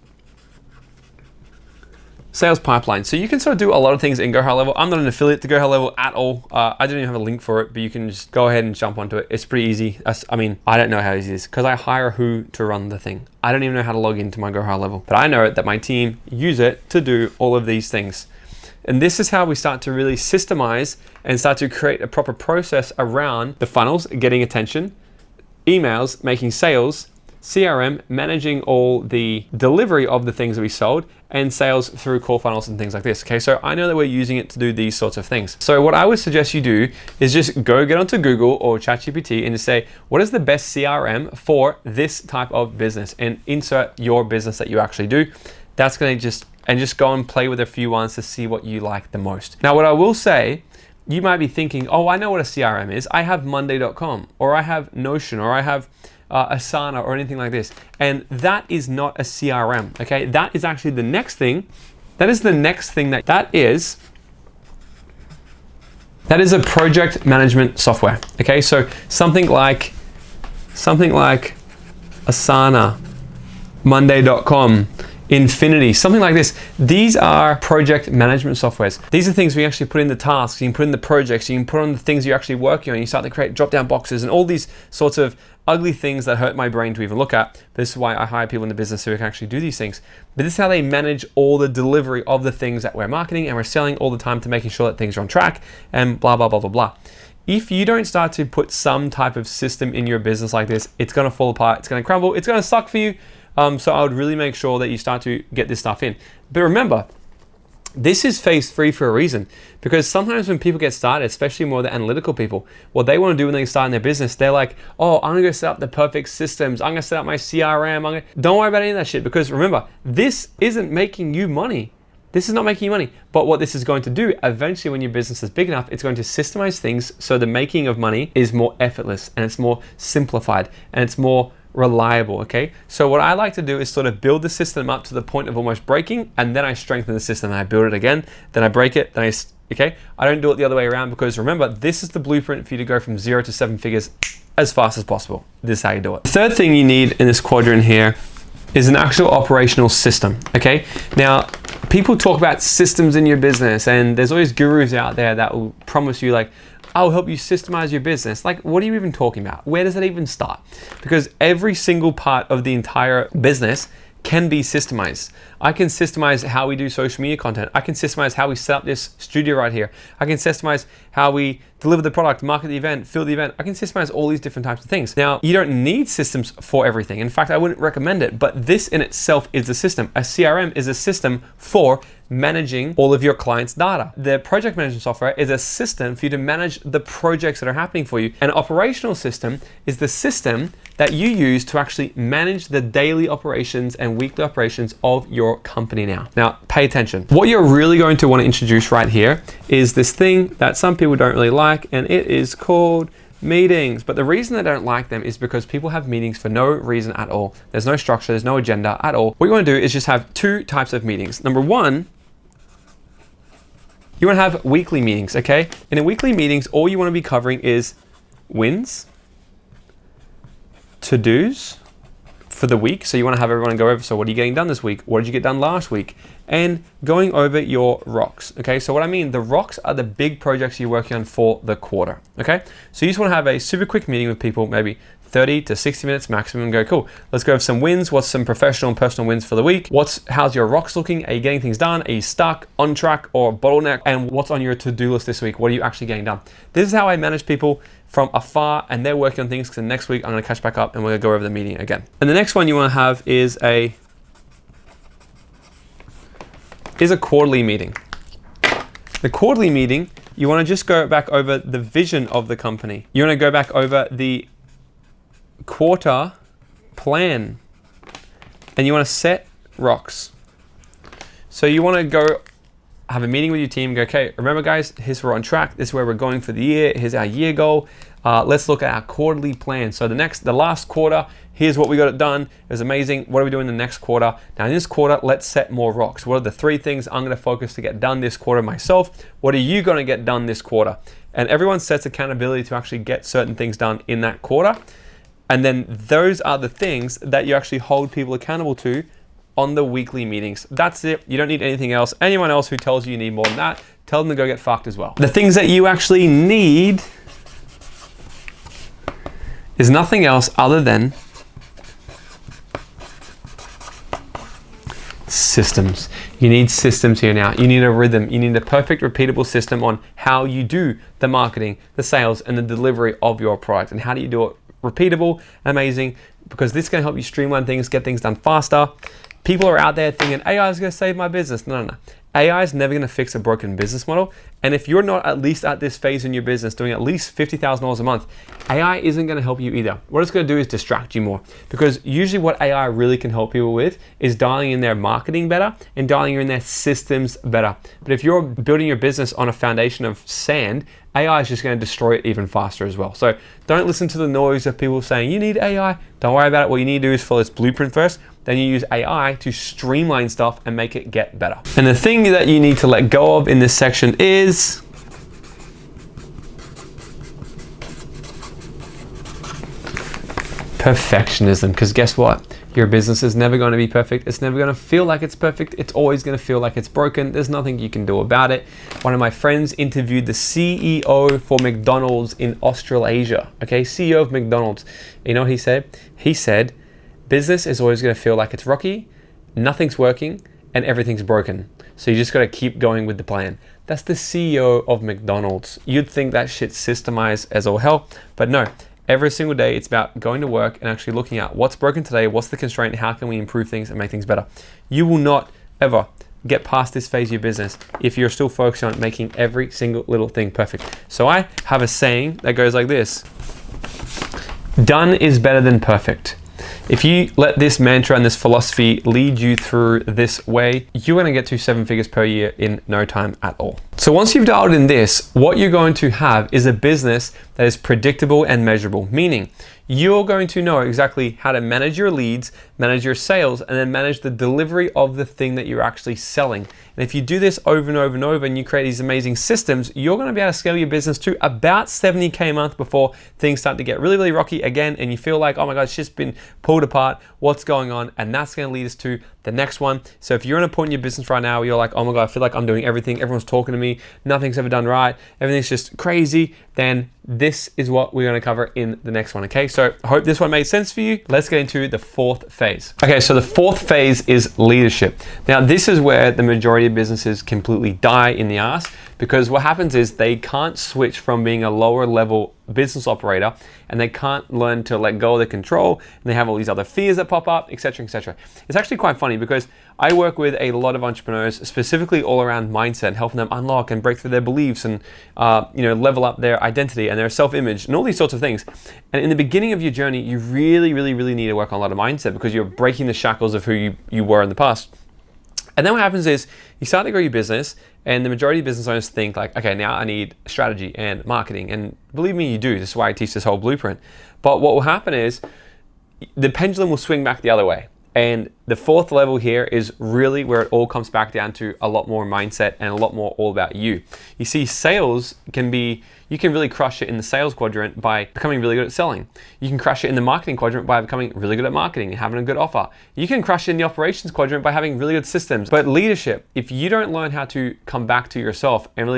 S1: sales pipeline. So you can sort of do a lot of things in Go High Level. I'm not an affiliate to Go High Level at all. I don't even have a link for it, but you can just go ahead and jump onto it. It's pretty easy. I mean, I don't know how easy it is because I hire who to run the thing. I don't even know how to log into my Go High Level, but I know that my team use it to do all of these things. And this is how we start to really systemize and start to create a proper process around the funnels, getting attention, emails, making sales, CRM, managing all the delivery of the things that we sold, and sales through core funnels and things like this. Okay, so I know that we're using it to do these sorts of things. So what I would suggest you do is just go get onto Google or ChatGPT and just say, what is the best CRM for this type of business? And insert your business that you actually do. That's gonna just go and play with a few ones to see what you like the most. Now, what I will say, you might be thinking, oh, I know what a CRM is. I have Monday.com, or I have Notion, or I have Asana, or anything like this. And that is not a CRM, okay? That is actually the next thing. That is the next thing that is a project management software, okay? So something like Asana, Monday.com, Infinity, something like this. These are project management softwares. These are things we actually put in the tasks, you can put in the projects, you can put on the things you're actually working on. You start to create drop-down boxes and all these sorts of ugly things that hurt my brain to even look at. But this is why I hire people in the business who can actually do these things. But this is how they manage all the delivery of the things that we're marketing and we're selling all the time to making sure that things are on track and blah, blah, blah, blah, blah. If you don't start to put some type of system in your business like this, it's gonna fall apart, it's gonna crumble, it's gonna suck for you. So I would really make sure that you start to get this stuff in. But remember, this is phase 3 for a reason, because sometimes when people get started, especially more the analytical people, what they want to do when they start in their business, they're like, oh, I'm gonna go set up the perfect systems. I'm gonna set up my CRM. Don't worry about any of that shit, because remember, this isn't making you money. This is not making you money. But what this is going to do, eventually when your business is big enough, it's going to systemize things so the making of money is more effortless and it's more simplified and it's more reliable, okay? So what I like to do is sort of build the system up to the point of almost breaking, and then I strengthen the system and I build it again, then I break it, then okay? I don't do it the other way around, because remember, this is the blueprint for you to go from 0 to 7 figures as fast as possible. This is how you do it. The third thing you need in this quadrant here is an actual operational system, okay? Now, people talk about systems in your business, and there's always gurus out there that will promise you like, I'll help you systemize your business. Like, what are you even talking about? Where does that even start? Because every single part of the entire business can be systemized. I can systemize how we do social media content. I can systemize how we set up this studio right here. I can systemize how we deliver the product, market the event, fill the event. I can systemize all these different types of things. Now, you don't need systems for everything. In fact, I wouldn't recommend it, but this in itself is a system. A CRM is a system for managing all of your clients' data. The project management software is a system for you to manage the projects that are happening for you. An operational system is the system that you use to actually manage the daily operations and weekly operations of your company now. Now, pay attention. What you're really going to want to introduce right here is this thing that some people don't really like, and it is called meetings. But the reason they don't like them is because people have meetings for no reason at all. There's no structure, there's no agenda at all. What you want to do is just have 2 types of meetings. Number 1, you want to have weekly meetings, okay? And in weekly meetings, all you want to be covering is wins, to-dos for the week. So you want to have everyone go over, so what are you getting done this week? What did you get done last week? And going over your rocks, okay? So what I mean, the rocks are the big projects you're working on for the quarter, okay? So you just want to have a super quick meeting with people, maybe 30 to 60 minutes maximum, and go, cool, let's go over some wins. What's some professional and personal wins for the week? How's your rocks looking? Are you getting things done? Are you stuck, on track, or bottleneck? And what's on your to-do list this week? What are you actually getting done? This is how I manage people from afar, and they're working on things, because next week I'm gonna catch back up and we're gonna go over the meeting again. And the next one you wanna have is a quarterly meeting. The quarterly meeting, you wanna just go back over the vision of the company. You wanna go back over the quarter plan, and you want to set rocks. So you want to go have a meeting with your team, go, okay, remember guys, here's where we're on track, this is where we're going for the year, here's our year goal. Let's look at our quarterly plan. So the last quarter, here's what we got it done. It was amazing. What are we doing the next quarter? Now in this quarter, let's set more rocks. What are the 3 things I'm going to focus to get done this quarter myself? What are you going to get done this quarter? And everyone sets accountability to actually get certain things done in that quarter. And then those are the things that you actually hold people accountable to on the weekly meetings. That's it. You don't need anything else. Anyone else who tells you need more than that, tell them to go get fucked as well. The things that you actually need is nothing else other than systems. You need systems here now. You need a rhythm. You need a perfect repeatable system on how you do the marketing, the sales, and the delivery of your product. And how do you do it repeatable, amazing, because this can help you streamline things, get things done faster. People are out there thinking AI is going to save my business. No, no, no. AI is never going to fix a broken business model. And if you're not at least at this phase in your business doing at least $50,000 a month, AI isn't going to help you either. What it's going to do is distract you more, because usually what AI really can help people with is dialing in their marketing better and dialing in their systems better. But if you're building your business on a foundation of sand, AI is just going to destroy it even faster as well. So don't listen to the noise of people saying you need AI. Don't worry about it. What you need to do is follow this blueprint first. Then you use AI to streamline stuff and make it get better. And the thing that you need to let go of in this section is perfectionism. Because guess what? Your business is never going to be perfect. It's never going to feel like it's perfect. It's always going to feel like it's broken. There's nothing you can do about it. One of my friends interviewed the CEO for McDonald's in Australasia. Okay, CEO of McDonald's. You know what he said? He said, business is always going to feel like it's rocky, nothing's working, and everything's broken. So you just got to keep going with the plan. That's the CEO of McDonald's. You'd think that shit's systemized as all hell, but no. Every single day, it's about going to work and actually looking at what's broken today, what's the constraint, how can we improve things and make things better. You will not ever get past this phase of your business if you're still focused on making every single little thing perfect. So I have a saying that goes like this: done is better than perfect. If you let this mantra and this philosophy lead you through this way, you're going to get to 7 figures per year in no time at all. So once you've dialed in this, what you're going to have is a business that is predictable and measurable, meaning you're going to know exactly how to manage your leads, manage your sales, and then manage the delivery of the thing that you're actually selling. And if you do this over and over and over and you create these amazing systems, you're going to be able to scale your business to about 70K a month before things start to get really, really rocky again and you feel like, oh my God, it's just been pulled apart. What's going on? And that's going to lead us to the next one. So if you're in a point in your business right now where you're like, oh my God, I feel like I'm doing everything, everyone's talking to me, nothing's ever done right, everything's just crazy, then this is what we're going to cover in the next one. Okay, so I hope this one made sense for you. Let's get into the fourth phase. Okay, so the fourth phase is leadership. Now this is where the majority of businesses completely die in the ass, because what happens is they can't switch from being a lower level business operator and they can't learn to let go of the control, and they have all these other fears that pop up, etc., etc. It's actually quite funny because I work with a lot of entrepreneurs, specifically all around mindset, helping them unlock and break through their beliefs and level up their identity and their self-image and all these sorts of things. And in the beginning of your journey, you really, really, really need to work on a lot of mindset, because you're breaking the shackles of who you were in the past. And then what happens is you start to grow your business, and the majority of business owners think like, okay, now I need strategy and marketing. And believe me, you do. This is why I teach this whole blueprint. But what will happen is the pendulum will swing back the other way. And the fourth level here is really where it all comes back down to a lot more mindset and a lot more all about you. You see, sales can be, you can really crush it in the sales quadrant by becoming really good at selling. You can crush it in the marketing quadrant by becoming really good at marketing and having a good offer. You can crush it in the operations quadrant by having really good systems. But leadership, if you don't learn how to come back to yourself and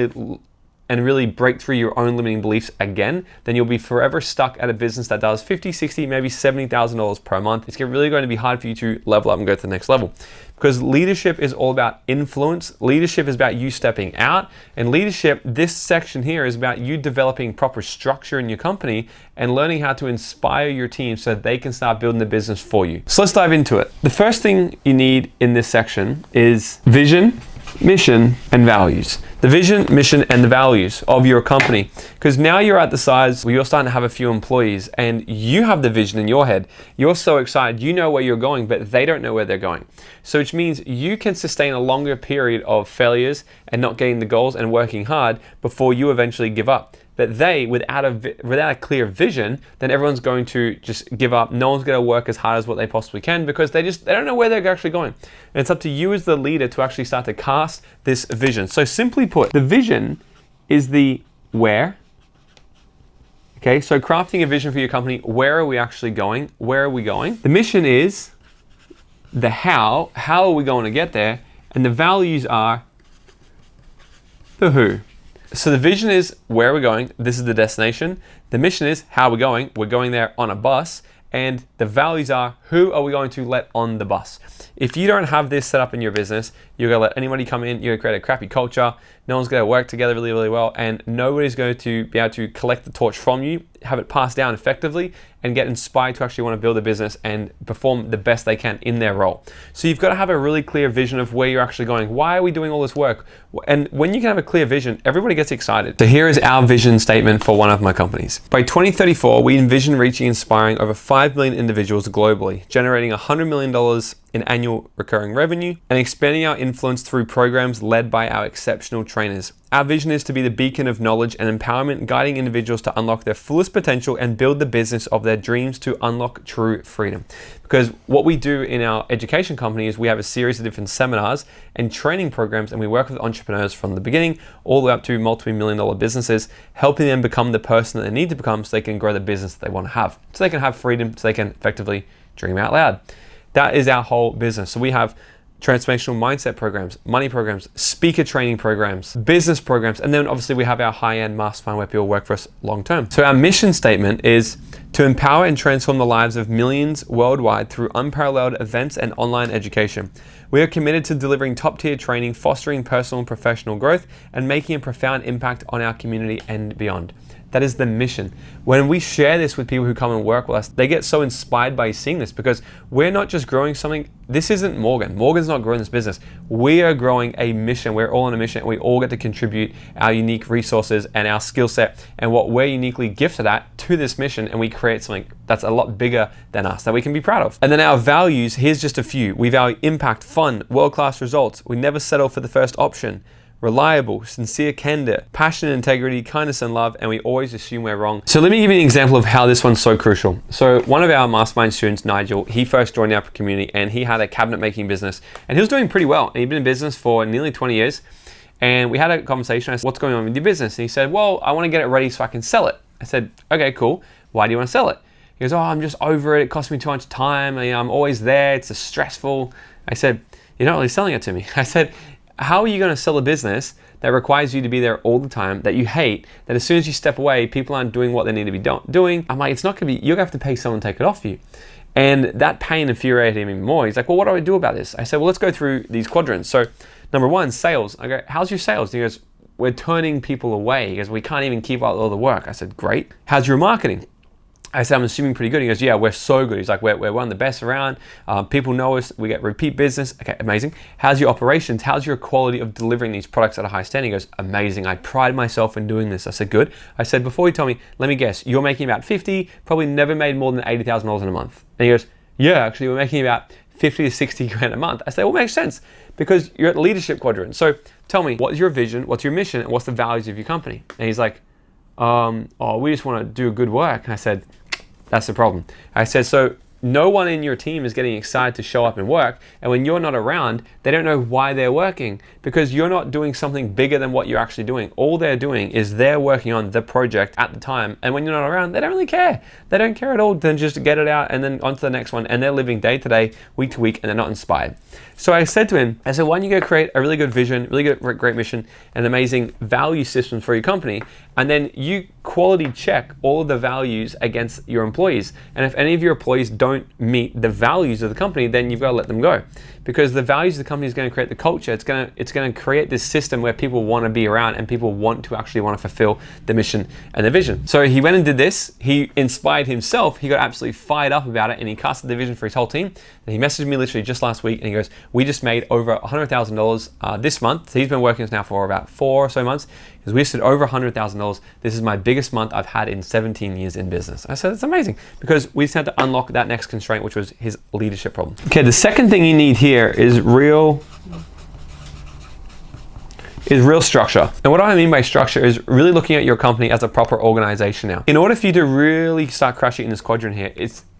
S1: really break through your own limiting beliefs again, then you'll be forever stuck at a business that does $50, $60, maybe $70,000 per month. It's really going to be hard for you to level up and go to the next level, because leadership is all about influence. Leadership is about you stepping out, and leadership, this section here, is about you developing proper structure in your company and learning how to inspire your team so that they can start building the business for you. So let's dive into it. The first thing you need in this section is vision, mission, and values. The vision, mission, and the values of your company. Because now you're at the size where you're starting to have a few employees and you have the vision in your head. You're so excited, you know where you're going, but they don't know where they're going. So which means you can sustain a longer period of failures and not getting the goals and working hard before you eventually give up. But they, without a clear vision, then everyone's going to just give up. No one's going to work as hard as what they possibly can, because they don't know where they're actually going. And it's up to you as the leader to actually start to cast this vision. So simply put, the vision is the where. Okay, so crafting a vision for your company. Where are we actually going? Where are we going? The mission is the how are we going to get there, and the values are the who. So the vision is where we're going, this is the destination. The mission is how we're going there on a bus, and the values are who are we going to let on the bus. If you don't have this set up in your business, you're gonna let anybody come in, you're gonna create a crappy culture, no one's gonna work together really, really well, and nobody's going to be able to collect the torch from you, have it passed down effectively, and get inspired to actually want to build a business and perform the best they can in their role. So you've got to have a really clear vision of where you're actually going. Why are we doing all this work? And when you can have a clear vision, everybody gets excited. So here is our vision statement for one of my companies. By 2034, we envision reaching and inspiring over 5 million individuals globally, generating $100 million in annual recurring revenue, and expanding our influence through programs led by our exceptional trainers. Our vision is to be the beacon of knowledge and empowerment, guiding individuals to unlock their fullest potential and build the business of their dreams to unlock true freedom. Because what we do in our education company is we have a series of different seminars and training programs, and we work with entrepreneurs from the beginning all the way up to multi-million-dollar businesses, helping them become the person that they need to become so they can grow the business that they want to have, so they can have freedom, so they can effectively dream out loud. That is our whole business. So we have transformational mindset programs, money programs, speaker training programs, business programs, and then obviously we have our high-end mastermind where people work for us long-term. So our mission statement is to empower and transform the lives of millions worldwide through unparalleled events and online education. We are committed to delivering top-tier training, fostering personal and professional growth, and making a profound impact on our community and beyond. That is the mission. When we share this with people who come and work with us, they get so inspired by seeing this, because we're not just growing something. This isn't Morgan. Morgan's not growing this business. We are growing a mission. We're all on a mission, and we all get to contribute our unique resources and our skill set and what we're uniquely gifted at to this mission, and we create something that's a lot bigger than us that we can be proud of. And then our values, here's just a few. We value impact, fun, world-class results. We never settle for the first option. Reliable, sincere candor, passion and integrity, kindness and love, and we always assume we're wrong. So let me give you an example of how this one's so crucial. So one of our mastermind students, Nigel, he first joined our community and he had a cabinet making business, and he was doing pretty well. And he'd been in business for nearly 20 years. And we had a conversation. I said, what's going on with your business? And he said, well, I want to get it ready so I can sell it. I said, okay, cool. Why do you want to sell it? He goes, oh, I'm just over it. It costs me too much time. I'm always there. It's stressful. I said, you're not really selling it to me. I said, how are you going to sell a business that requires you to be there all the time, that you hate, that as soon as you step away, people aren't doing what they need to be doing? I'm like, it's not going to be, you're going to have to pay someone to take it off you. And that pain infuriated him even more. He's like, well, what do I do about this? I said, well, let's go through these quadrants. So number one, sales. I go, how's your sales? He goes, we're turning people away. He goes, we can't even keep up all the work. I said, great. How's your marketing? I said, I'm assuming pretty good. He goes, yeah, we're so good. He's like, we're one of the best around. People know us. We get repeat business. Okay, amazing. How's your operations? How's your quality of delivering these products at a high standing? He goes, amazing. I pride myself in doing this. I said, good. I said, before you tell me, let me guess, you're making about 50, probably never made more than $80,000 in a month. And he goes, yeah, actually, we're making about 50 to 60 grand a month. I said, well, makes sense, because you're at the leadership quadrant. So tell me, what's your vision? What's your mission? And what's the values of your company? And he's like, oh, we just want to do good work. And I said, that's the problem. I said, so no one in your team is getting excited to show up and work, and when you're not around, they don't know why they're working, because you're not doing something bigger than what you're actually doing. All they're doing is they're working on the project at the time, and when you're not around, they don't really care. They don't care at all. Then just get it out and then on to the next one, and they're living day to day, week to week, and they're not inspired. So I said to him, I said, why don't you go create a really good vision, really good, great mission, and amazing value systems for your company, and then you quality check all of the values against your employees. And if any of your employees don't meet the values of the company, then you've got to let them go, because the values of the company is going to create the culture. It's going to create this system where people want to be around and people want to actually want to fulfill the mission and the vision. So he went and did this. He inspired himself. He got absolutely fired up about it, and he casted the vision for his whole team. And he messaged me literally just last week, and he goes, we just made over $100,000 this month. So he's been working with us now for about 4 or so months. Because we just did over $100,000. This is my biggest month I've had in 17 years in business. I said, it's amazing, because we just had to unlock that next constraint, which was his leadership problem. Okay, the second thing you need here is real structure. And what I mean by structure is really looking at your company as a proper organization now. In order for you to really start crushing in this quadrant here,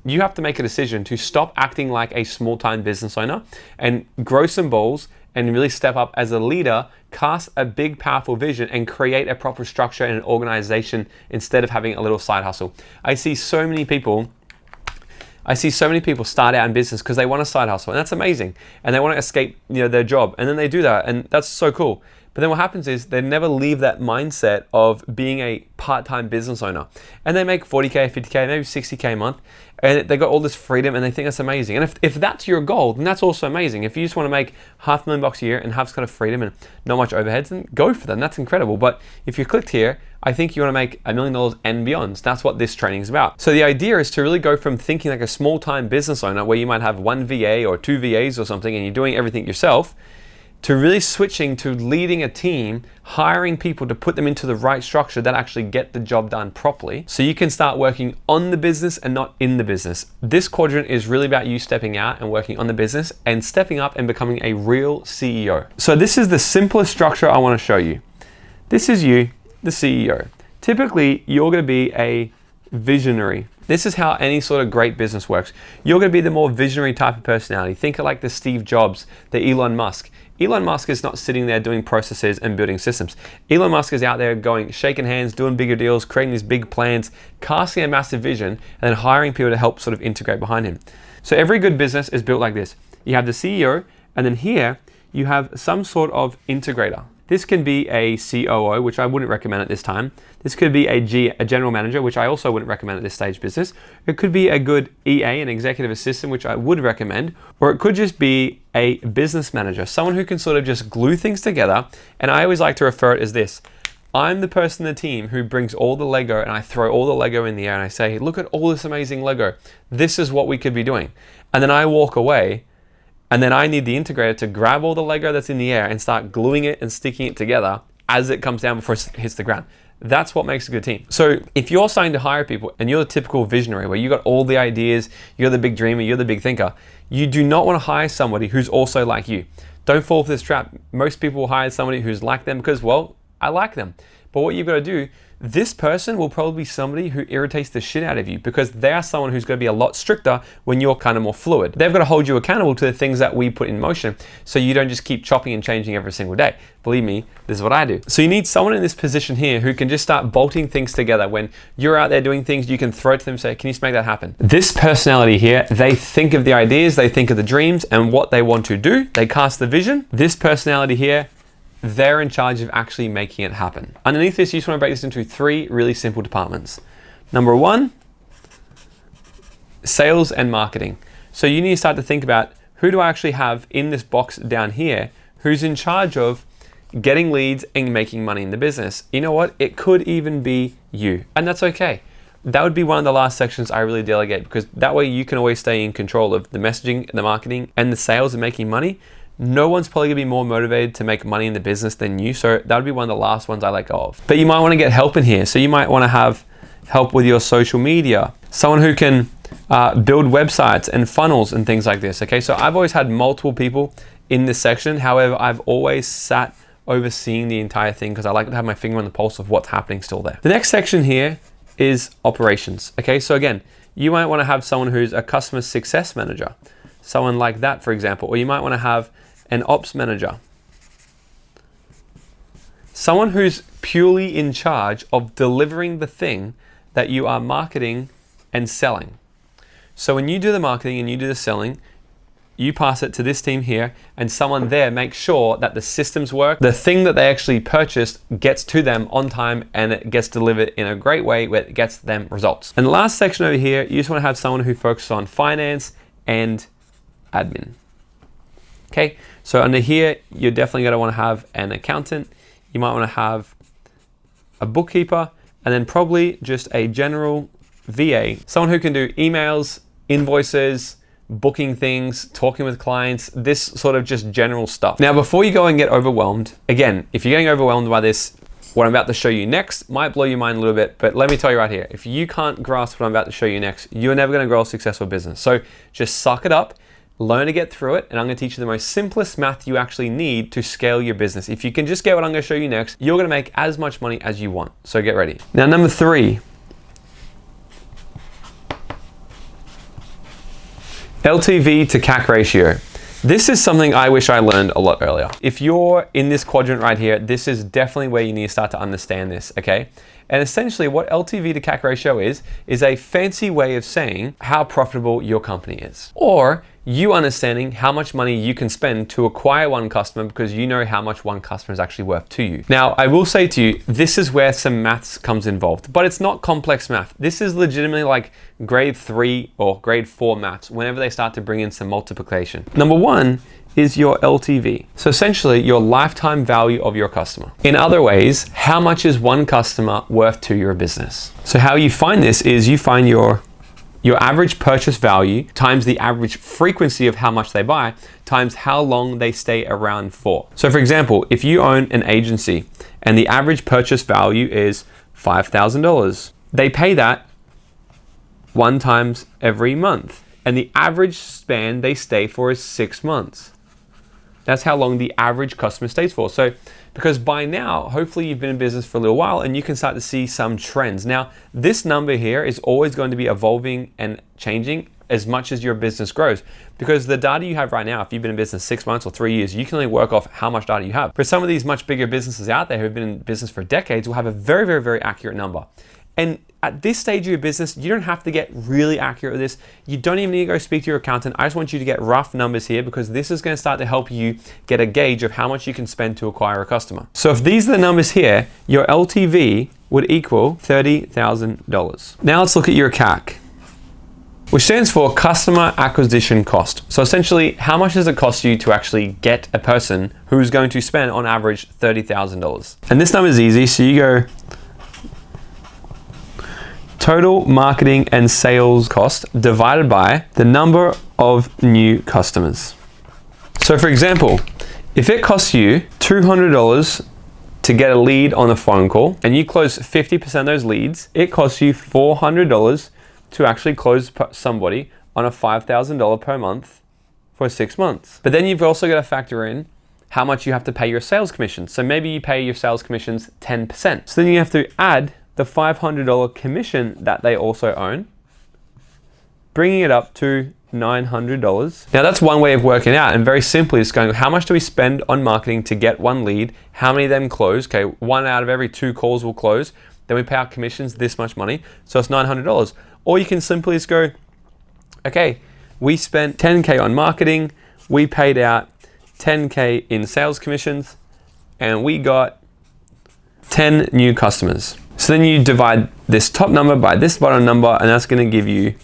S1: you have to make a decision to stop acting like a small-time business owner and grow some balls and really step up as a leader, cast a big, powerful vision, and create a proper structure and an organization instead of having a little side hustle. I see so many people I see so many people start out in business because they want a side hustle, and that's amazing. And they want to escape, their job, and then they do that, and that's so cool. But then what happens is they never leave that mindset of being a part-time business owner. And they make 40K, 50K, maybe 60K a month. And they got all this freedom and they think that's amazing. And if that's your goal, then that's also amazing. If you just want to make $500,000 a year and have this kind of freedom and not much overheads, then go for them. That's incredible. But if you clicked here, I think you want to make $1 million and beyond. That's what this training is about. So the idea is to really go from thinking like a small-time business owner where you might have one VA or two VAs or something and you're doing everything yourself, to really switching to leading a team, hiring people to put them into the right structure that actually get the job done properly, so you can start working on the business and not in the business. This quadrant is really about you stepping out and working on the business and stepping up and becoming a real CEO. So this is the simplest structure I want to show you. This is you, the CEO. Typically, you're going to be a visionary. This is how any sort of great business works. You're going to be the more visionary type of personality. Think of like the Steve Jobs, the Elon Musk. Elon Musk is not sitting there doing processes and building systems. Elon Musk is out there going, shaking hands, doing bigger deals, creating these big plans, casting a massive vision, and then hiring people to help sort of integrate behind him. So every good business is built like this. You have the CEO, and then here you have some sort of integrator. This can be a COO, which I wouldn't recommend at this time. This could be a general manager, which I also wouldn't recommend at this stage business. It could be a good EA, an executive assistant, which I would recommend. Or it could just be a business manager, someone who can sort of just glue things together. And I always like to refer it as this. I'm the person in the team who brings all the Lego and I throw all the Lego in the air and I say, hey, look at all this amazing Lego. This is what we could be doing. And then I walk away. And then I need the integrator to grab all the Lego that's in the air and start gluing it and sticking it together as it comes down before it hits the ground. That's what makes a good team. So if you're starting to hire people and you're the typical visionary where you got all the ideas, you're the big dreamer, you're the big thinker, you do not want to hire somebody who's also like you. Don't fall for this trap. Most people will hire somebody who's like them because, well, I like them. But what you've got to do, this person will probably be somebody who irritates the shit out of you because they are someone who's going to be a lot stricter when you're kind of more fluid. They've got to hold you accountable to the things that we put in motion so you don't just keep chopping and changing every single day. Believe me, this is what I do. So you need someone in this position here who can just start bolting things together. When you're out there doing things, you can throw it to them and say, can you just make that happen? This personality here, they think of the ideas, they think of the dreams and what they want to do. They cast the vision. This personality here, they're in charge of actually making it happen. Underneath this, you just want to break this into 3 really simple departments. Number 1, sales and marketing. So you need to start to think about, who do I actually have in this box down here who's in charge of getting leads and making money in the business? You know what? It could even be you, and that's okay. That would be one of the last sections I really delegate, because that way you can always stay in control of the messaging, the marketing, and the sales and making money. No one's probably gonna be more motivated to make money in the business than you, so that would be one of the last ones I let go of. But you might wanna get help in here. So you might wanna have help with your social media, someone who can build websites and funnels and things like this, okay? So I've always had multiple people in this section. However, I've always sat overseeing the entire thing because I like to have my finger on the pulse of what's happening still there. The next section here is operations, okay? So again, you might wanna have someone who's a customer success manager, someone like that, for example, or you might wanna have an ops manager, someone who's purely in charge of delivering the thing that you are marketing and selling. So when you do the marketing and you do the selling, you pass it to this team here, and someone there makes sure that the systems work, the thing that they actually purchased gets to them on time, and it gets delivered in a great way where it gets them results. And the last section over here, you just want to have someone who focuses on finance and admin. Okay, so under here, you're definitely going to want to have an accountant. You might want to have a bookkeeper, and then probably just a general VA, someone who can do emails, invoices, booking things, talking with clients, this sort of just general stuff. Now, before you go and get overwhelmed, again, if you're getting overwhelmed by this, what I'm about to show you next might blow your mind a little bit, but let me tell you right here, if you can't grasp what I'm about to show you next, you're never going to grow a successful business. So just suck it up, learn to get through it, and I'm going to teach you the most simplest math you actually need to scale your business. If you can just get what I'm going to show you next, you're going to make as much money as you want. So get ready. Now, number 3, LTV to CAC ratio. This is something I wish I learned a lot earlier. If you're in this quadrant right here, this is definitely where you need to start to understand this, okay? And essentially what LTV to CAC ratio is a fancy way of saying how profitable your company is. Or you understanding how much money you can spend to acquire one customer because you know how much one customer is actually worth to you. Now, I will say to you, this is where some maths comes involved, but it's not complex math. This is legitimately like grade 3 or grade 4 maths whenever they start to bring in some multiplication. Number one is your LTV. So essentially your lifetime value of your customer. In other ways, how much is one customer worth to your business? So how you find this is you find your average purchase value times the average frequency of how much they buy times how long they stay around for. So for example, if you own an agency and the average purchase value is $5,000, they pay that 1 time every month. And the average span they stay for is 6 months. That's how long the average customer stays for. So, because by now, hopefully you've been in business for a little while and you can start to see some trends. Now, this number here is always going to be evolving and changing as much as your business grows. Because the data you have right now, if you've been in business 6 months or 3 years, you can only work off how much data you have. But some of these much bigger businesses out there who have been in business for decades will have a very, very, very accurate number. And at this stage of your business, you don't have to get really accurate with this. You don't even need to go speak to your accountant. I just want you to get rough numbers here because this is going to start to help you get a gauge of how much you can spend to acquire a customer. So if these are the numbers here, your LTV would equal $30,000. Now let's look at your CAC, which stands for customer acquisition cost. So essentially, how much does it cost you to actually get a person who's going to spend on average $30,000? And this number is easy. So you go total marketing and sales cost divided by the number of new customers. So for example, if it costs you $200 to get a lead on a phone call and you close 50% of those leads, it costs you $400 to actually close somebody on a $5,000 per month for 6 months. But then you've also got to factor in how much you have to pay your sales commissions. So maybe you pay your sales commissions 10%. So then you have to add the $500 commission that they also own, bringing it up to $900. Now that's one way of working out, and very simply it's going, how much do we spend on marketing to get one lead? How many of them close? Okay, 1 out of every 2 calls will close. Then we pay our commissions this much money, so it's $900. Or you can simply just go, okay, we spent $10K on marketing, we paid out $10K in sales commissions, and we got 10 new customers. So then you divide this top number by this bottom number, and that's going to give you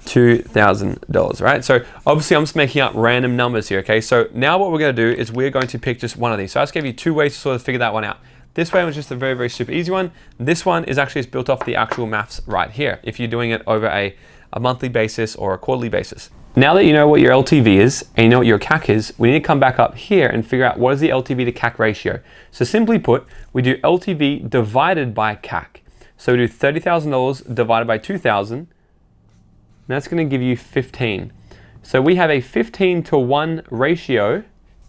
S1: $2,000, right? So obviously I'm just making up random numbers here, okay? So now what we're going to do is we're going to pick just one of these. So I just gave you 2 ways to sort of figure that one out. This way was just a very, very super easy one. This one is actually just built off the actual maths right here, if you're doing it over a monthly basis or a quarterly basis. Now that you know what your LTV is and you know what your CAC is, we need to come back up here and figure out what is the LTV to CAC ratio. So simply put, we do LTV divided by CAC. So we do $30,000 divided by 2,000, and that's going to give you 15. So we have a 15-to-1 ratio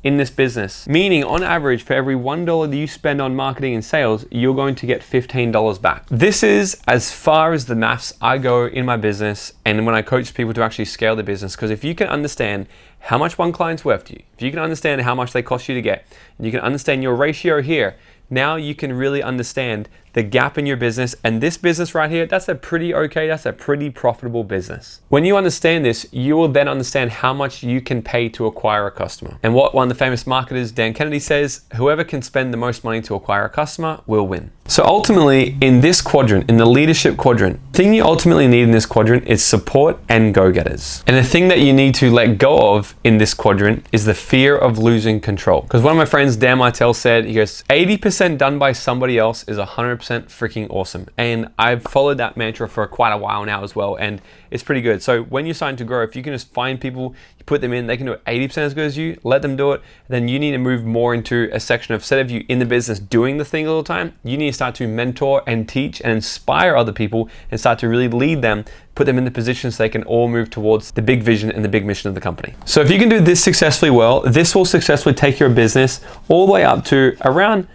S1: in this business, meaning on average for every $1 that you spend on marketing and sales, you're going to get $15 back. This is as far as the maths I go in my business and when I coach people to actually scale their business, because if you can understand how much one client's worth to you, if you can understand how much they cost you to get, and you can understand your ratio here, now you can really understand the gap in your business. And this business right here, that's a pretty profitable business. When you understand this, you will then understand how much you can pay to acquire a customer. And what one of the famous marketers, Dan Kennedy, says, whoever can spend the most money to acquire a customer will win. So ultimately in this quadrant, in the leadership quadrant, the thing you ultimately need in this quadrant is support and go-getters. And the thing that you need to let go of in this quadrant is the fear of losing control. Because one of my friends, Dan Martell, said, he goes, 80% done by somebody else is 100% freaking awesome. And I've followed that mantra for quite a while now as well, and it's pretty good. So when you're starting to grow, if you can just find people, you put them in, they can do it 80% as good as you, let them do it, then you need to move more into a section of, instead of you in the business doing the thing all the time, you need to start to mentor and teach and inspire other people and start to really lead them, put them in the positions so they can all move towards the big vision and the big mission of the company. So if you can do this successfully well, this will successfully take your business all the way up to around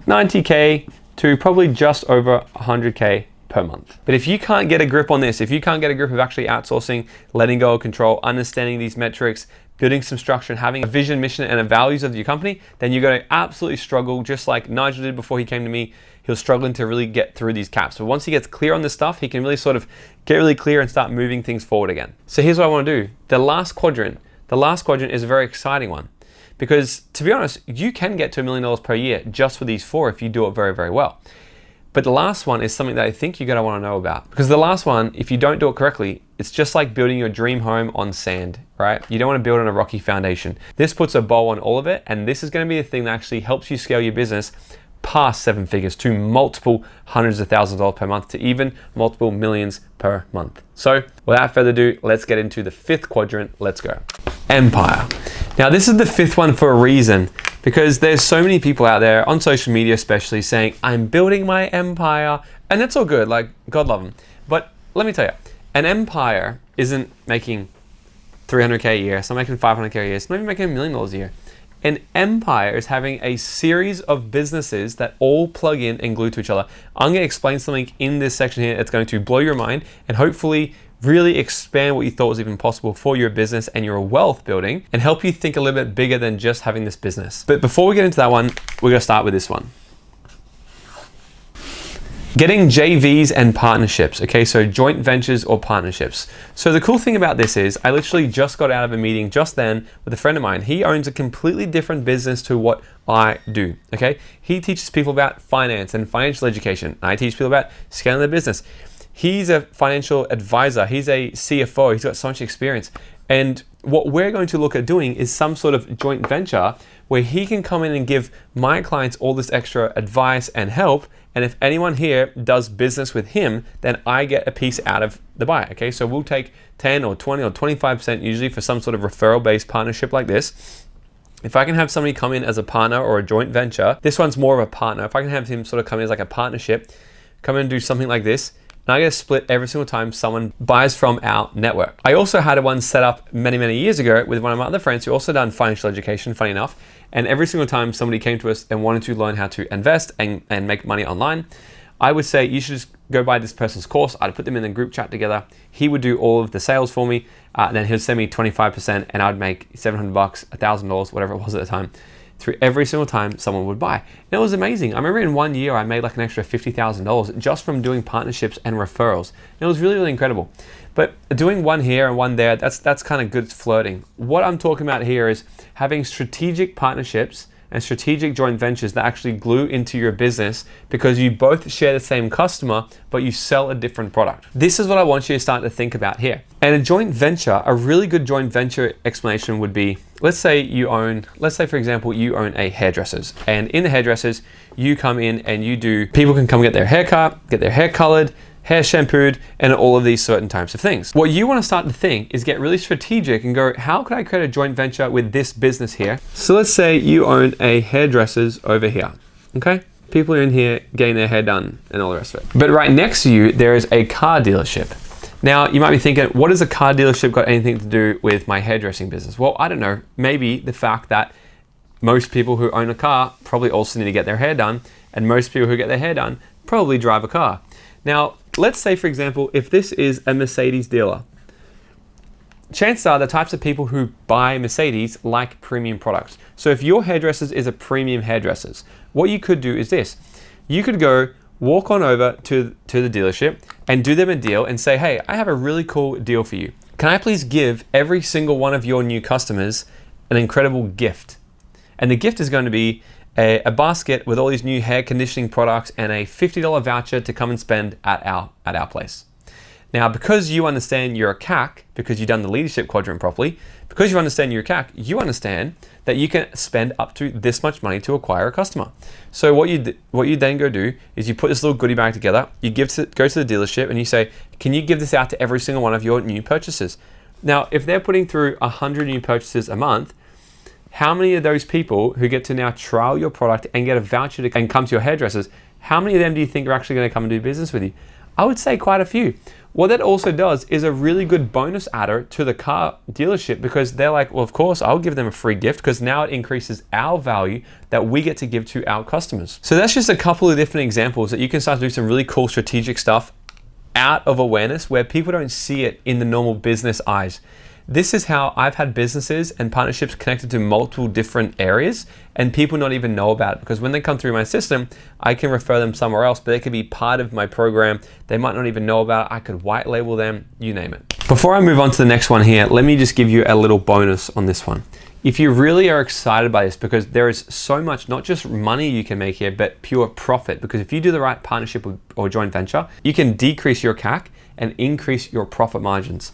S1: 90K to probably just over 100K per month. But if you can't get a grip on this, if you can't get a grip of actually outsourcing, letting go of control, understanding these metrics, building some structure and having a vision, mission, and a values of your company, then you're going to absolutely struggle, just like Nigel did before he came to me. he was struggling to really get through these caps. But once he gets clear on this stuff, he can really sort of get really clear and start moving things forward again. So here's what I want to do. The last quadrant is a very exciting one, because to be honest, you can get to $1 million per year just for these 4 if you do it very, very well. But the last one is something that I think you're going to want to know about, because the last one, if you don't do it correctly, it's just like building your dream home on sand, right? You don't want to build on a rocky foundation. This puts a bow on all of it, and this is going to be the thing that actually helps you scale your business past 7 figures to multiple hundreds of thousands of dollars per month to even multiple millions per month. So without further ado, let's get into the 5th quadrant. Let's go. Empire. Now this is the 5th one for a reason, because there's so many people out there on social media especially saying, I'm building my empire, and that's all good, like God love them. But let me tell you, an empire isn't making 300K a year, it's not making 500K a year, it's not even making $1 million a year. An empire is having a series of businesses that all plug in and glue to each other. I'm going to explain something in this section here that's going to blow your mind and hopefully really expand what you thought was even possible for your business and your wealth building, and help you think a little bit bigger than just having this business. But before we get into that one, we're going to start with this one. Getting JVs and partnerships, okay, so joint ventures or partnerships. So the cool thing about this is I literally just got out of a meeting just then with a friend of mine. He owns a completely different business to what I do, okay? He teaches people about finance and financial education. I teach people about scaling their business. He's a financial advisor. He's a CFO. He's got so much experience. And what we're going to look at doing is some sort of joint venture where he can come in and give my clients all this extra advice and help. And if anyone here does business with him, then I get a piece out of the buy, okay? So we'll take 10 or 20 or 25% usually for some sort of referral-based partnership like this. If I can have somebody come in as a partner or a joint venture, this one's more of a partner. If I can have him sort of come in as like a partnership, come in and do something like this, and I get a split every single time someone buys from our network. I also had one set up many, many years ago with one of my other friends who also done financial education, funny enough. And every single time somebody came to us and wanted to learn how to invest and make money online, I would say, you should just go buy this person's course. I'd put them in a group chat together. He would do all of the sales for me. And then he'd send me 25% and I'd make $700, $1,000, whatever it was at the time, through every single time someone would buy. And it was amazing. I remember in 1 year, I made like an extra $50,000 just from doing partnerships and referrals. And it was really, really incredible. But doing one here and one there, that's kind of good flirting. What I'm talking about here is having strategic partnerships and strategic joint ventures that actually glue into your business because you both share the same customer, but you sell a different product. This is what I want you to start to think about here. And a joint venture, a really good joint venture explanation would be, let's say for example, you own a hairdressers, and in the hairdressers, you come in and people can come get their hair cut, get their hair colored, hair shampooed, and all of these certain types of things. What you want to start to think is get really strategic and go, how could I create a joint venture with this business here? So let's say you own a hairdressers over here, okay? People are in here getting their hair done and all the rest of it. But right next to you, there is a car dealership. Now, you might be thinking, what has a car dealership got anything to do with my hairdressing business? Well, I don't know. Maybe the fact that most people who own a car probably also need to get their hair done, and most people who get their hair done probably drive a car. Now, let's say, for example, if this is a Mercedes dealer, chances are the types of people who buy Mercedes like premium products. So if your hairdressers is a premium hairdressers, what you could do is this. You could go walk on over to the dealership and do them a deal and say, hey, I have a really cool deal for you. Can I please give every single one of your new customers an incredible gift? And the gift is going to be a basket with all these new hair conditioning products and a $50 voucher to come and spend at our place. Now, because you understand you're a CAC, because you've done the leadership quadrant properly, because you understand you're a CAC, you understand that you can spend up to this much money to acquire a customer. So what you then go do is you put this little goodie bag together, you go to the dealership and you say, can you give this out to every single one of your new purchases? Now, if they're putting through 100 new purchases a month, how many of those people who get to now trial your product and get a voucher and come to your hairdressers, how many of them do you think are actually going to come and do business with you? I would say quite a few. What that also does is a really good bonus adder to the car dealership, because they're like, well, of course, I'll give them a free gift because now it increases our value that we get to give to our customers. So that's just a couple of different examples that you can start to do some really cool strategic stuff out of awareness where people don't see it in the normal business eyes. This is how I've had businesses and partnerships connected to multiple different areas and people not even know about it, because when they come through my system, I can refer them somewhere else, but they could be part of my program. They might not even know about it. I could white label them, you name it. Before I move on to the next one here, let me just give you a little bonus on this one. If you really are excited by this, because there is so much, not just money you can make here, but pure profit, because if you do the right partnership or joint venture, you can decrease your CAC and increase your profit margins.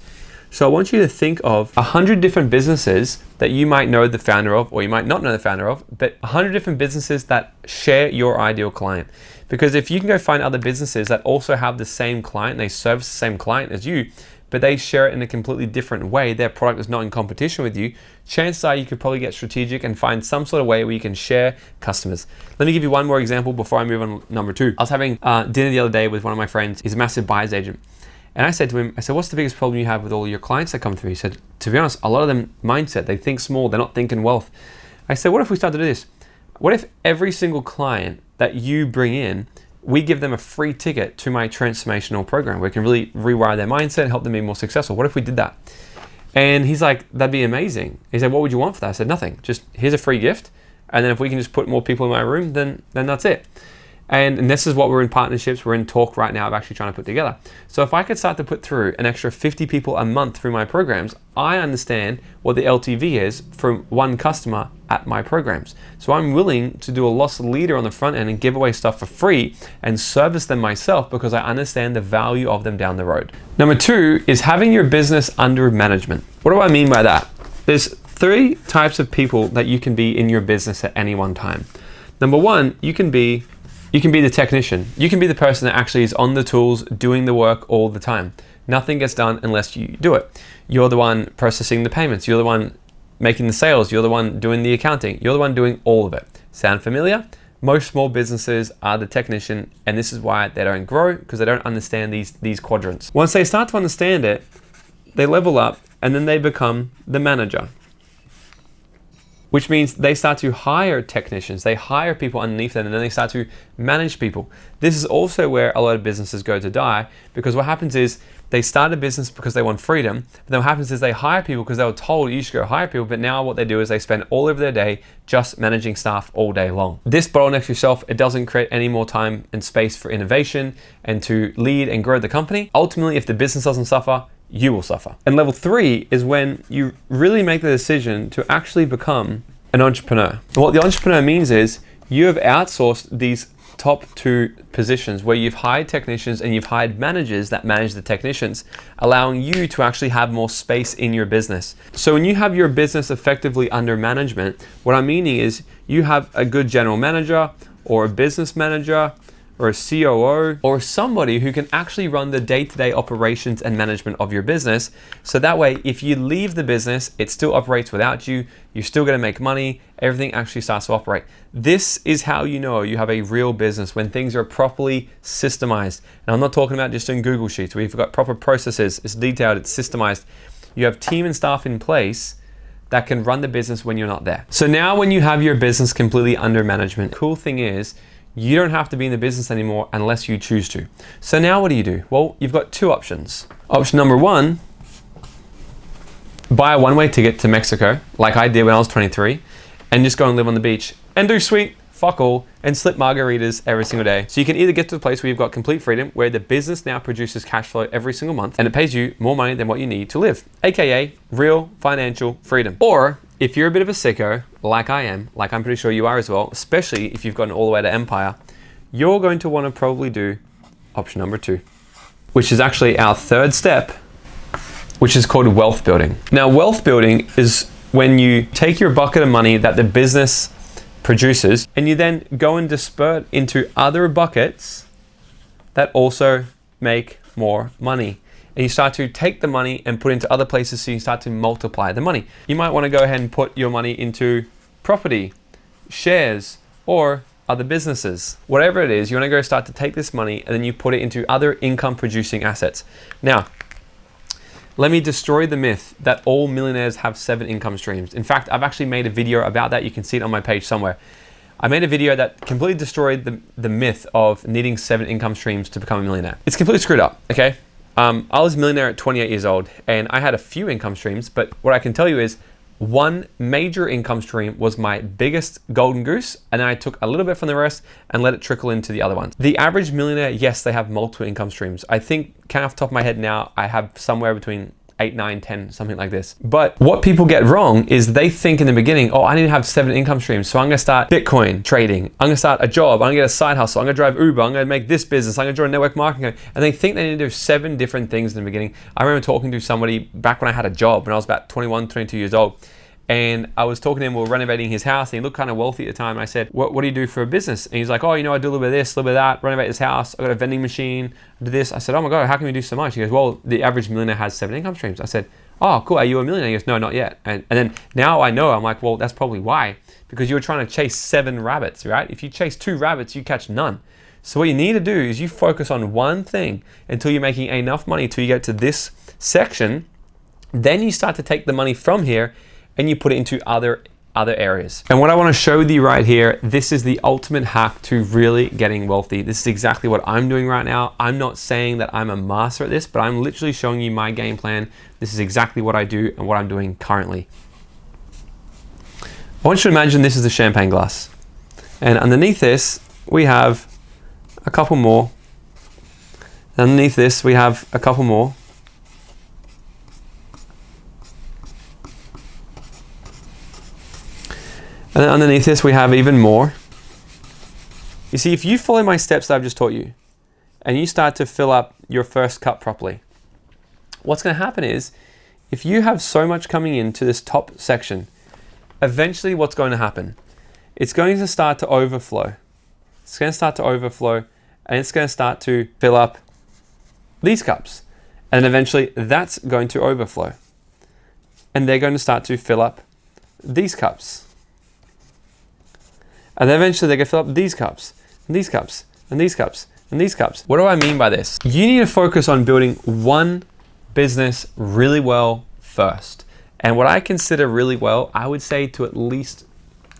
S1: So I want you to think of 100 different businesses that you might know the founder of, or you might not know the founder of, but 100 different businesses that share your ideal client. Because if you can go find other businesses that also have the same client, they service the same client as you, but they share it in a completely different way, their product is not in competition with you, chances are you could probably get strategic and find some sort of way where you can share customers. Let me give you one more example before I move on to number 2. I was having dinner the other day with one of my friends. He's a massive buyer's agent. And I said to him, I said, what's the biggest problem you have with all your clients that come through? He said, to be honest, a lot of them mindset, they think small, they're not thinking wealth. I said, what if we start to do this? What if every single client that you bring in, we give them a free ticket to my transformational program where we can really rewire their mindset and help them be more successful? What if we did that? And he's like, that'd be amazing. He said, what would you want for that? I said, nothing, just here's a free gift. And then if we can just put more people in my room, then that's it. And this is what we're in partnerships, we're in talk right now of actually trying to put together. So if I could start to put through an extra 50 people a month through my programs, I understand what the LTV is from one customer at my programs. So I'm willing to do a loss leader on the front end and give away stuff for free and service them myself because I understand the value of them down the road. Number 2 is having your business under management. What do I mean by that? There's 3 types of people that you can be in your business at any one time. Number 1, you can be the technician. You can be the person that actually is on the tools, doing the work all the time. Nothing gets done unless you do it. You're the one processing the payments. You're the one making the sales. You're the one doing the accounting. You're the one doing all of it. Sound familiar? Most small businesses are the technician, and this is why they don't grow, because they don't understand these quadrants. Once they start to understand it, they level up, and then they become the manager, which means they start to hire technicians, they hire people underneath them, and then they start to manage people. This is also where a lot of businesses go to die, because what happens is they start a business because they want freedom, but then what happens is they hire people because they were told you should go hire people, but now what they do is they spend all of their day just managing staff all day long. This bottlenecks yourself. It doesn't create any more time and space for innovation and to lead and grow the company. Ultimately, if the business doesn't suffer, you will suffer. And level 3 is when you really make the decision to actually become an entrepreneur. And what the entrepreneur means is you have outsourced these top 2 positions where you've hired technicians and you've hired managers that manage the technicians, allowing you to actually have more space in your business. So when you have your business effectively under management, what I'm meaning is you have a good general manager or a business manager or a COO or somebody who can actually run the day-to-day operations and management of your business. So that way, if you leave the business, it still operates without you. You're still gonna make money. Everything actually starts to operate. This is how you know you have a real business, when things are properly systemized. And I'm not talking about just doing Google Sheets, where you've got proper processes, it's detailed, it's systemized. You have team and staff in place that can run the business when you're not there. So now when you have your business completely under management, cool thing is, you don't have to be in the business anymore unless you choose to. So now what do? Well, you've got 2 options. Option number 1, buy a one-way ticket to Mexico, like I did when I was 23, and just go and live on the beach and do sweet fuck all and slip margaritas every single day. So you can either get to the place where you've got complete freedom, where the business now produces cash flow every single month and it pays you more money than what you need to live, aka real financial freedom. Or if you're a bit of a sicko, like I am, like I'm pretty sure you are as well, especially if you've gotten all the way to empire, you're going to want to probably do option number 2, which is actually our 3rd step, which is called wealth building. Now, wealth building is when you take your bucket of money that the business produces and you then go and disperse into other buckets that also make more money. And you start to take the money and put into other places, so you start to multiply the money. You might want to go ahead and put your money into property, shares, or other businesses. Whatever it is, you want to go start to take this money and then you put it into other income producing assets. Now, let me destroy the myth that all millionaires have 7 income streams. In fact, I've actually made a video about that. You can see it on my page somewhere. I made a video that completely destroyed the myth of needing 7 income streams to become a millionaire. It's completely screwed up, okay? I was a millionaire at 28 years old, and I had a few income streams, but what I can tell you is one major income stream was my biggest golden goose, and then I took a little bit from the rest and let it trickle into the other ones. The average millionaire, yes, they have multiple income streams. I think, kind of off the top of my head now, I have somewhere between 8, 9, 10, something like this. But what people get wrong is they think in the beginning, oh, I need to have 7 income streams. So I'm gonna start Bitcoin trading. I'm gonna start a job. I'm gonna get a side hustle. I'm gonna drive Uber. I'm gonna make this business. I'm gonna join network marketing. And they think they need to do 7 different things in the beginning. I remember talking to somebody back when I had a job when I was about 21, 22 years old. And I was talking to him, we were renovating his house, and he looked kind of wealthy at the time. And I said, what do you do for a business? And he's like, oh, you know, I do a little bit of this, a little bit of that, renovate this house. I got a vending machine, I do this. I said, oh my God, how can we do so much? He goes, well, the average millionaire has 7 income streams. I said, oh, cool, are you a millionaire? He goes, no, not yet. And then now I know, I'm like, well, that's probably why. Because you were trying to chase 7 rabbits, right? If you chase 2 rabbits, you catch none. So what you need to do is you focus on one thing until you're making enough money till you get to this section. Then you start to take the money from here and you put it into other areas. And what I want to show you right here, this is the ultimate hack to really getting wealthy. This is exactly what I'm doing right now. I'm not saying that I'm a master at this, but I'm literally showing you my game plan. This is exactly what I do and what I'm doing currently. I want you to imagine this is a champagne glass. And underneath this, we have a couple more. And underneath this, we have a couple more. And then underneath this, we have even more. You see, if you follow my steps that I've just taught you, and you start to fill up your first cup properly, what's going to happen is, if you have so much coming into this top section, eventually what's going to happen? It's going to start to overflow. It's going to start to overflow, and it's going to start to fill up these cups. And eventually that's going to overflow. And they're going to start to fill up these cups. And then eventually they're going to fill up these cups, and these cups, and these cups, and these cups. What do I mean by this? You need to focus on building one business really well first. And what I consider really well, I would say to at least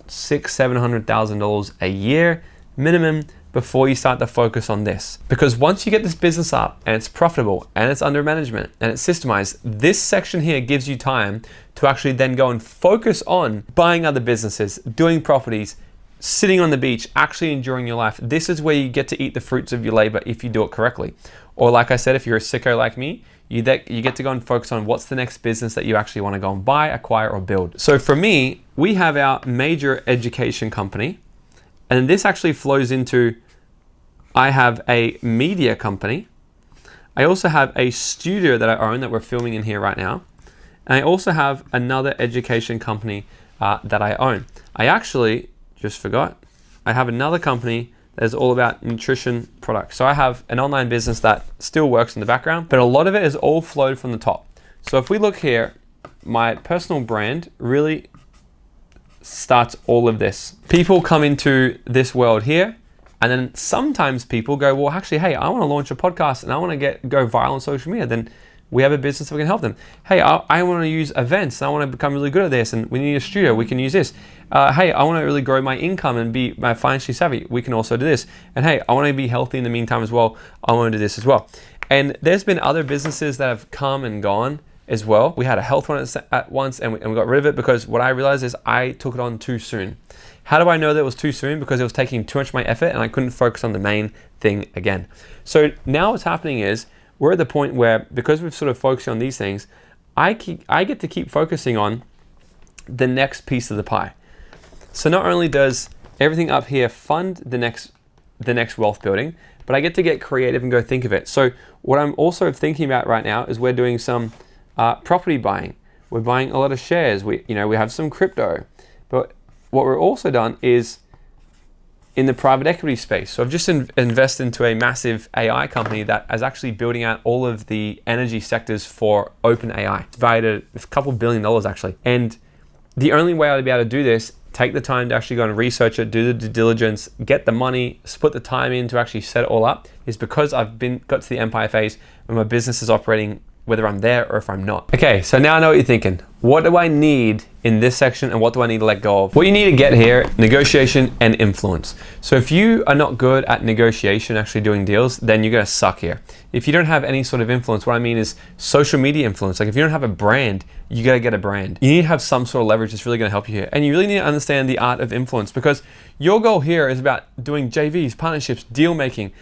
S1: $600,000-$700,000 a year minimum before you start to focus on this. Because once you get this business up and it's profitable and it's under management and it's systemized, this section here gives you time to actually then go and focus on buying other businesses, doing properties, sitting on the beach, actually enjoying your life. This is where you get to eat the fruits of your labor if you do it correctly. Or like I said, if you're a sicko like me, you get to go and focus on what's the next business that you actually want to go and buy, acquire, or build. So for me, we have our major education company, and this actually flows into, I have a media company. I also have a studio that I own that we're filming in here right now. And I also have another education company that I own. I actually just forgot. I have another company that is all about nutrition products. So I have an online business that still works in the background, but a lot of it is all flowed from the top. So if we look here, my personal brand really starts all of this. People come into this world here, and then sometimes people go, well, actually, hey, I want to launch a podcast and I want to go viral on social media. Then we have a business that we can help them. Hey, I want to use events and I want to become really good at this, and we need a studio, we can use this. Hey, I want to really grow my income and be financially savvy, we can also do this. And hey, I want to be healthy in the meantime as well, I want to do this as well. And there's been other businesses that have come and gone as well. We had a health one at once and we got rid of it because what I realized is I took it on too soon. How do I know that it was too soon? Because it was taking too much of my effort and I couldn't focus on the main thing again. So now what's happening is, we're at the point where, because we've sort of focused on these things, I get to keep focusing on the next piece of the pie. So not only does everything up here fund the next wealth building, but I get to get creative and go think of it. So what I'm also thinking about right now is we're doing some property buying. We're buying a lot of shares. We have some crypto, but what we're also done is in the private equity space. So I've just invested into a massive AI company that is actually building out all of the energy sectors for OpenAI. It's valued at a couple $1 billion actually. And the only way I'd be able to do this, take the time to actually go and research it, do the due diligence, get the money, split the time in to actually set it all up, is because I've got to the empire phase where my business is operating whether I'm there or if I'm not. Okay, so now I know what you're thinking. What do I need in this section and what do I need to let go of? What you need to get here, negotiation and influence. So if you are not good at negotiation, actually doing deals, then you're gonna suck here. If you don't have any sort of influence, what I mean is social media influence. Like if you don't have a brand, you gotta get a brand. You need to have some sort of leverage that's really gonna help you here. And you really need to understand the art of influence, because your goal here is about doing JVs, partnerships, deal making,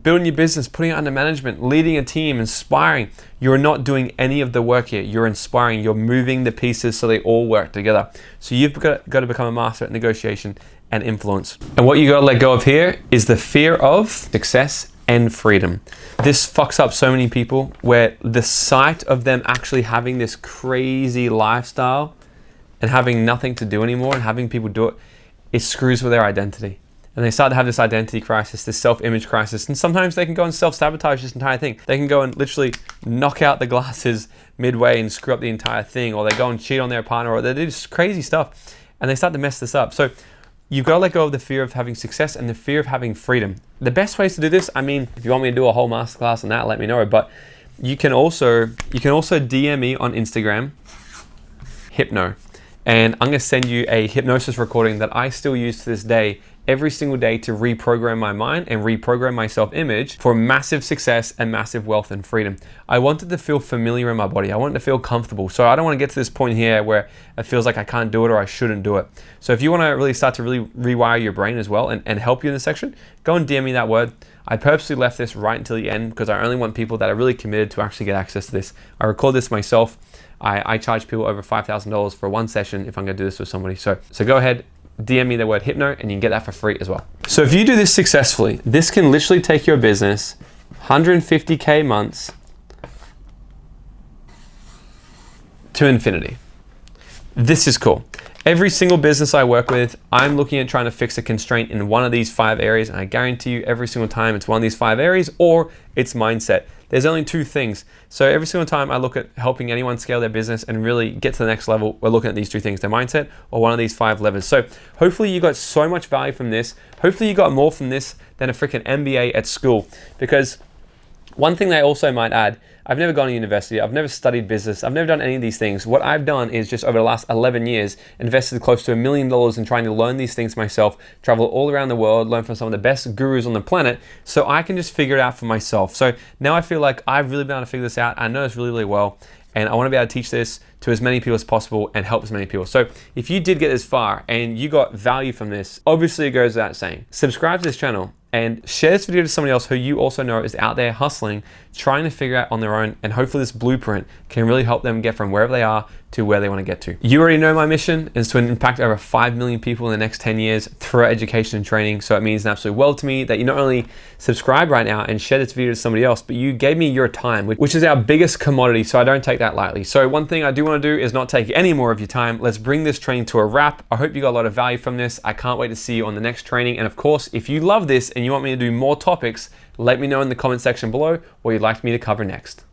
S1: building your business, putting it under management, leading a team, inspiring. You're not doing any of the work here. You're inspiring. You're moving the pieces so they all work together. So you've got to become a master at negotiation and influence. And what you got to let go of here is the fear of success and freedom. This fucks up so many people, where the sight of them actually having this crazy lifestyle and having nothing to do anymore and having people do it, it screws with their identity. And they start to have this identity crisis, this self-image crisis. And sometimes they can go and self-sabotage this entire thing. They can go and literally knock out the glasses midway and screw up the entire thing, or they go and cheat on their partner, or they do just crazy stuff and they start to mess this up. So you've got to let go of the fear of having success and the fear of having freedom. The best ways to do this, I mean, if you want me to do a whole masterclass on that, let me know. But you can also DM me on Instagram, Hypno. And I'm gonna send you a hypnosis recording that I still use to this day, every single day, to reprogram my mind and reprogram my self-image for massive success and massive wealth and freedom. I wanted to feel familiar in my body. I wanted to feel comfortable. So I don't want to get to this point here where it feels like I can't do it or I shouldn't do it. So if you want to really start to really rewire your brain as well and help you in this section, go and DM me that word. I purposely left this right until the end because I only want people that are really committed to actually get access to this. I record this myself. I charge people over $5,000 for one session if I'm gonna do this with somebody. So go ahead, DM me the word Hypno and you can get that for free as well. So if you do this successfully, this can literally take your business 150K months to infinity. This is cool. Every single business I work with, I'm looking at trying to fix a constraint in one of these 5 areas, and I guarantee you every single time it's one of these 5 areas or it's mindset. There's only 2 things. So every single time I look at helping anyone scale their business and really get to the next level, we're looking at these 2 things, their mindset or one of these 5 levers. So hopefully you got so much value from this. Hopefully you got more from this than a freaking MBA at school. Because one thing that I also might add, I've never gone to university, I've never studied business, I've never done any of these things. What I've done is just over the last 11 years, invested close to $1 million in trying to learn these things myself, travel all around the world, learn from some of the best gurus on the planet, so I can just figure it out for myself. So now I feel like I've really been able to figure this out. I know this really, really well, and I want to be able to teach this to as many people as possible and help as many people. So if you did get this far and you got value from this, obviously it goes without saying, subscribe to this channel and share this video to somebody else who you also know is out there hustling, trying to figure out on their own, and hopefully this blueprint can really help them get from wherever they are to where they want to get to. You already know my mission is to impact over 5 million people in the next 10 years through education and training. So it means an absolute world to me that you not only subscribe right now and share this video to somebody else, but you gave me your time, which is our biggest commodity. So I don't take that lightly. So one thing I do want to do is not take any more of your time. Let's bring this training to a wrap. I hope you got a lot of value from this. I can't wait to see you on the next training. And of course, if you love this and you want me to do more topics, let me know in the comment section below what you'd like me to cover next.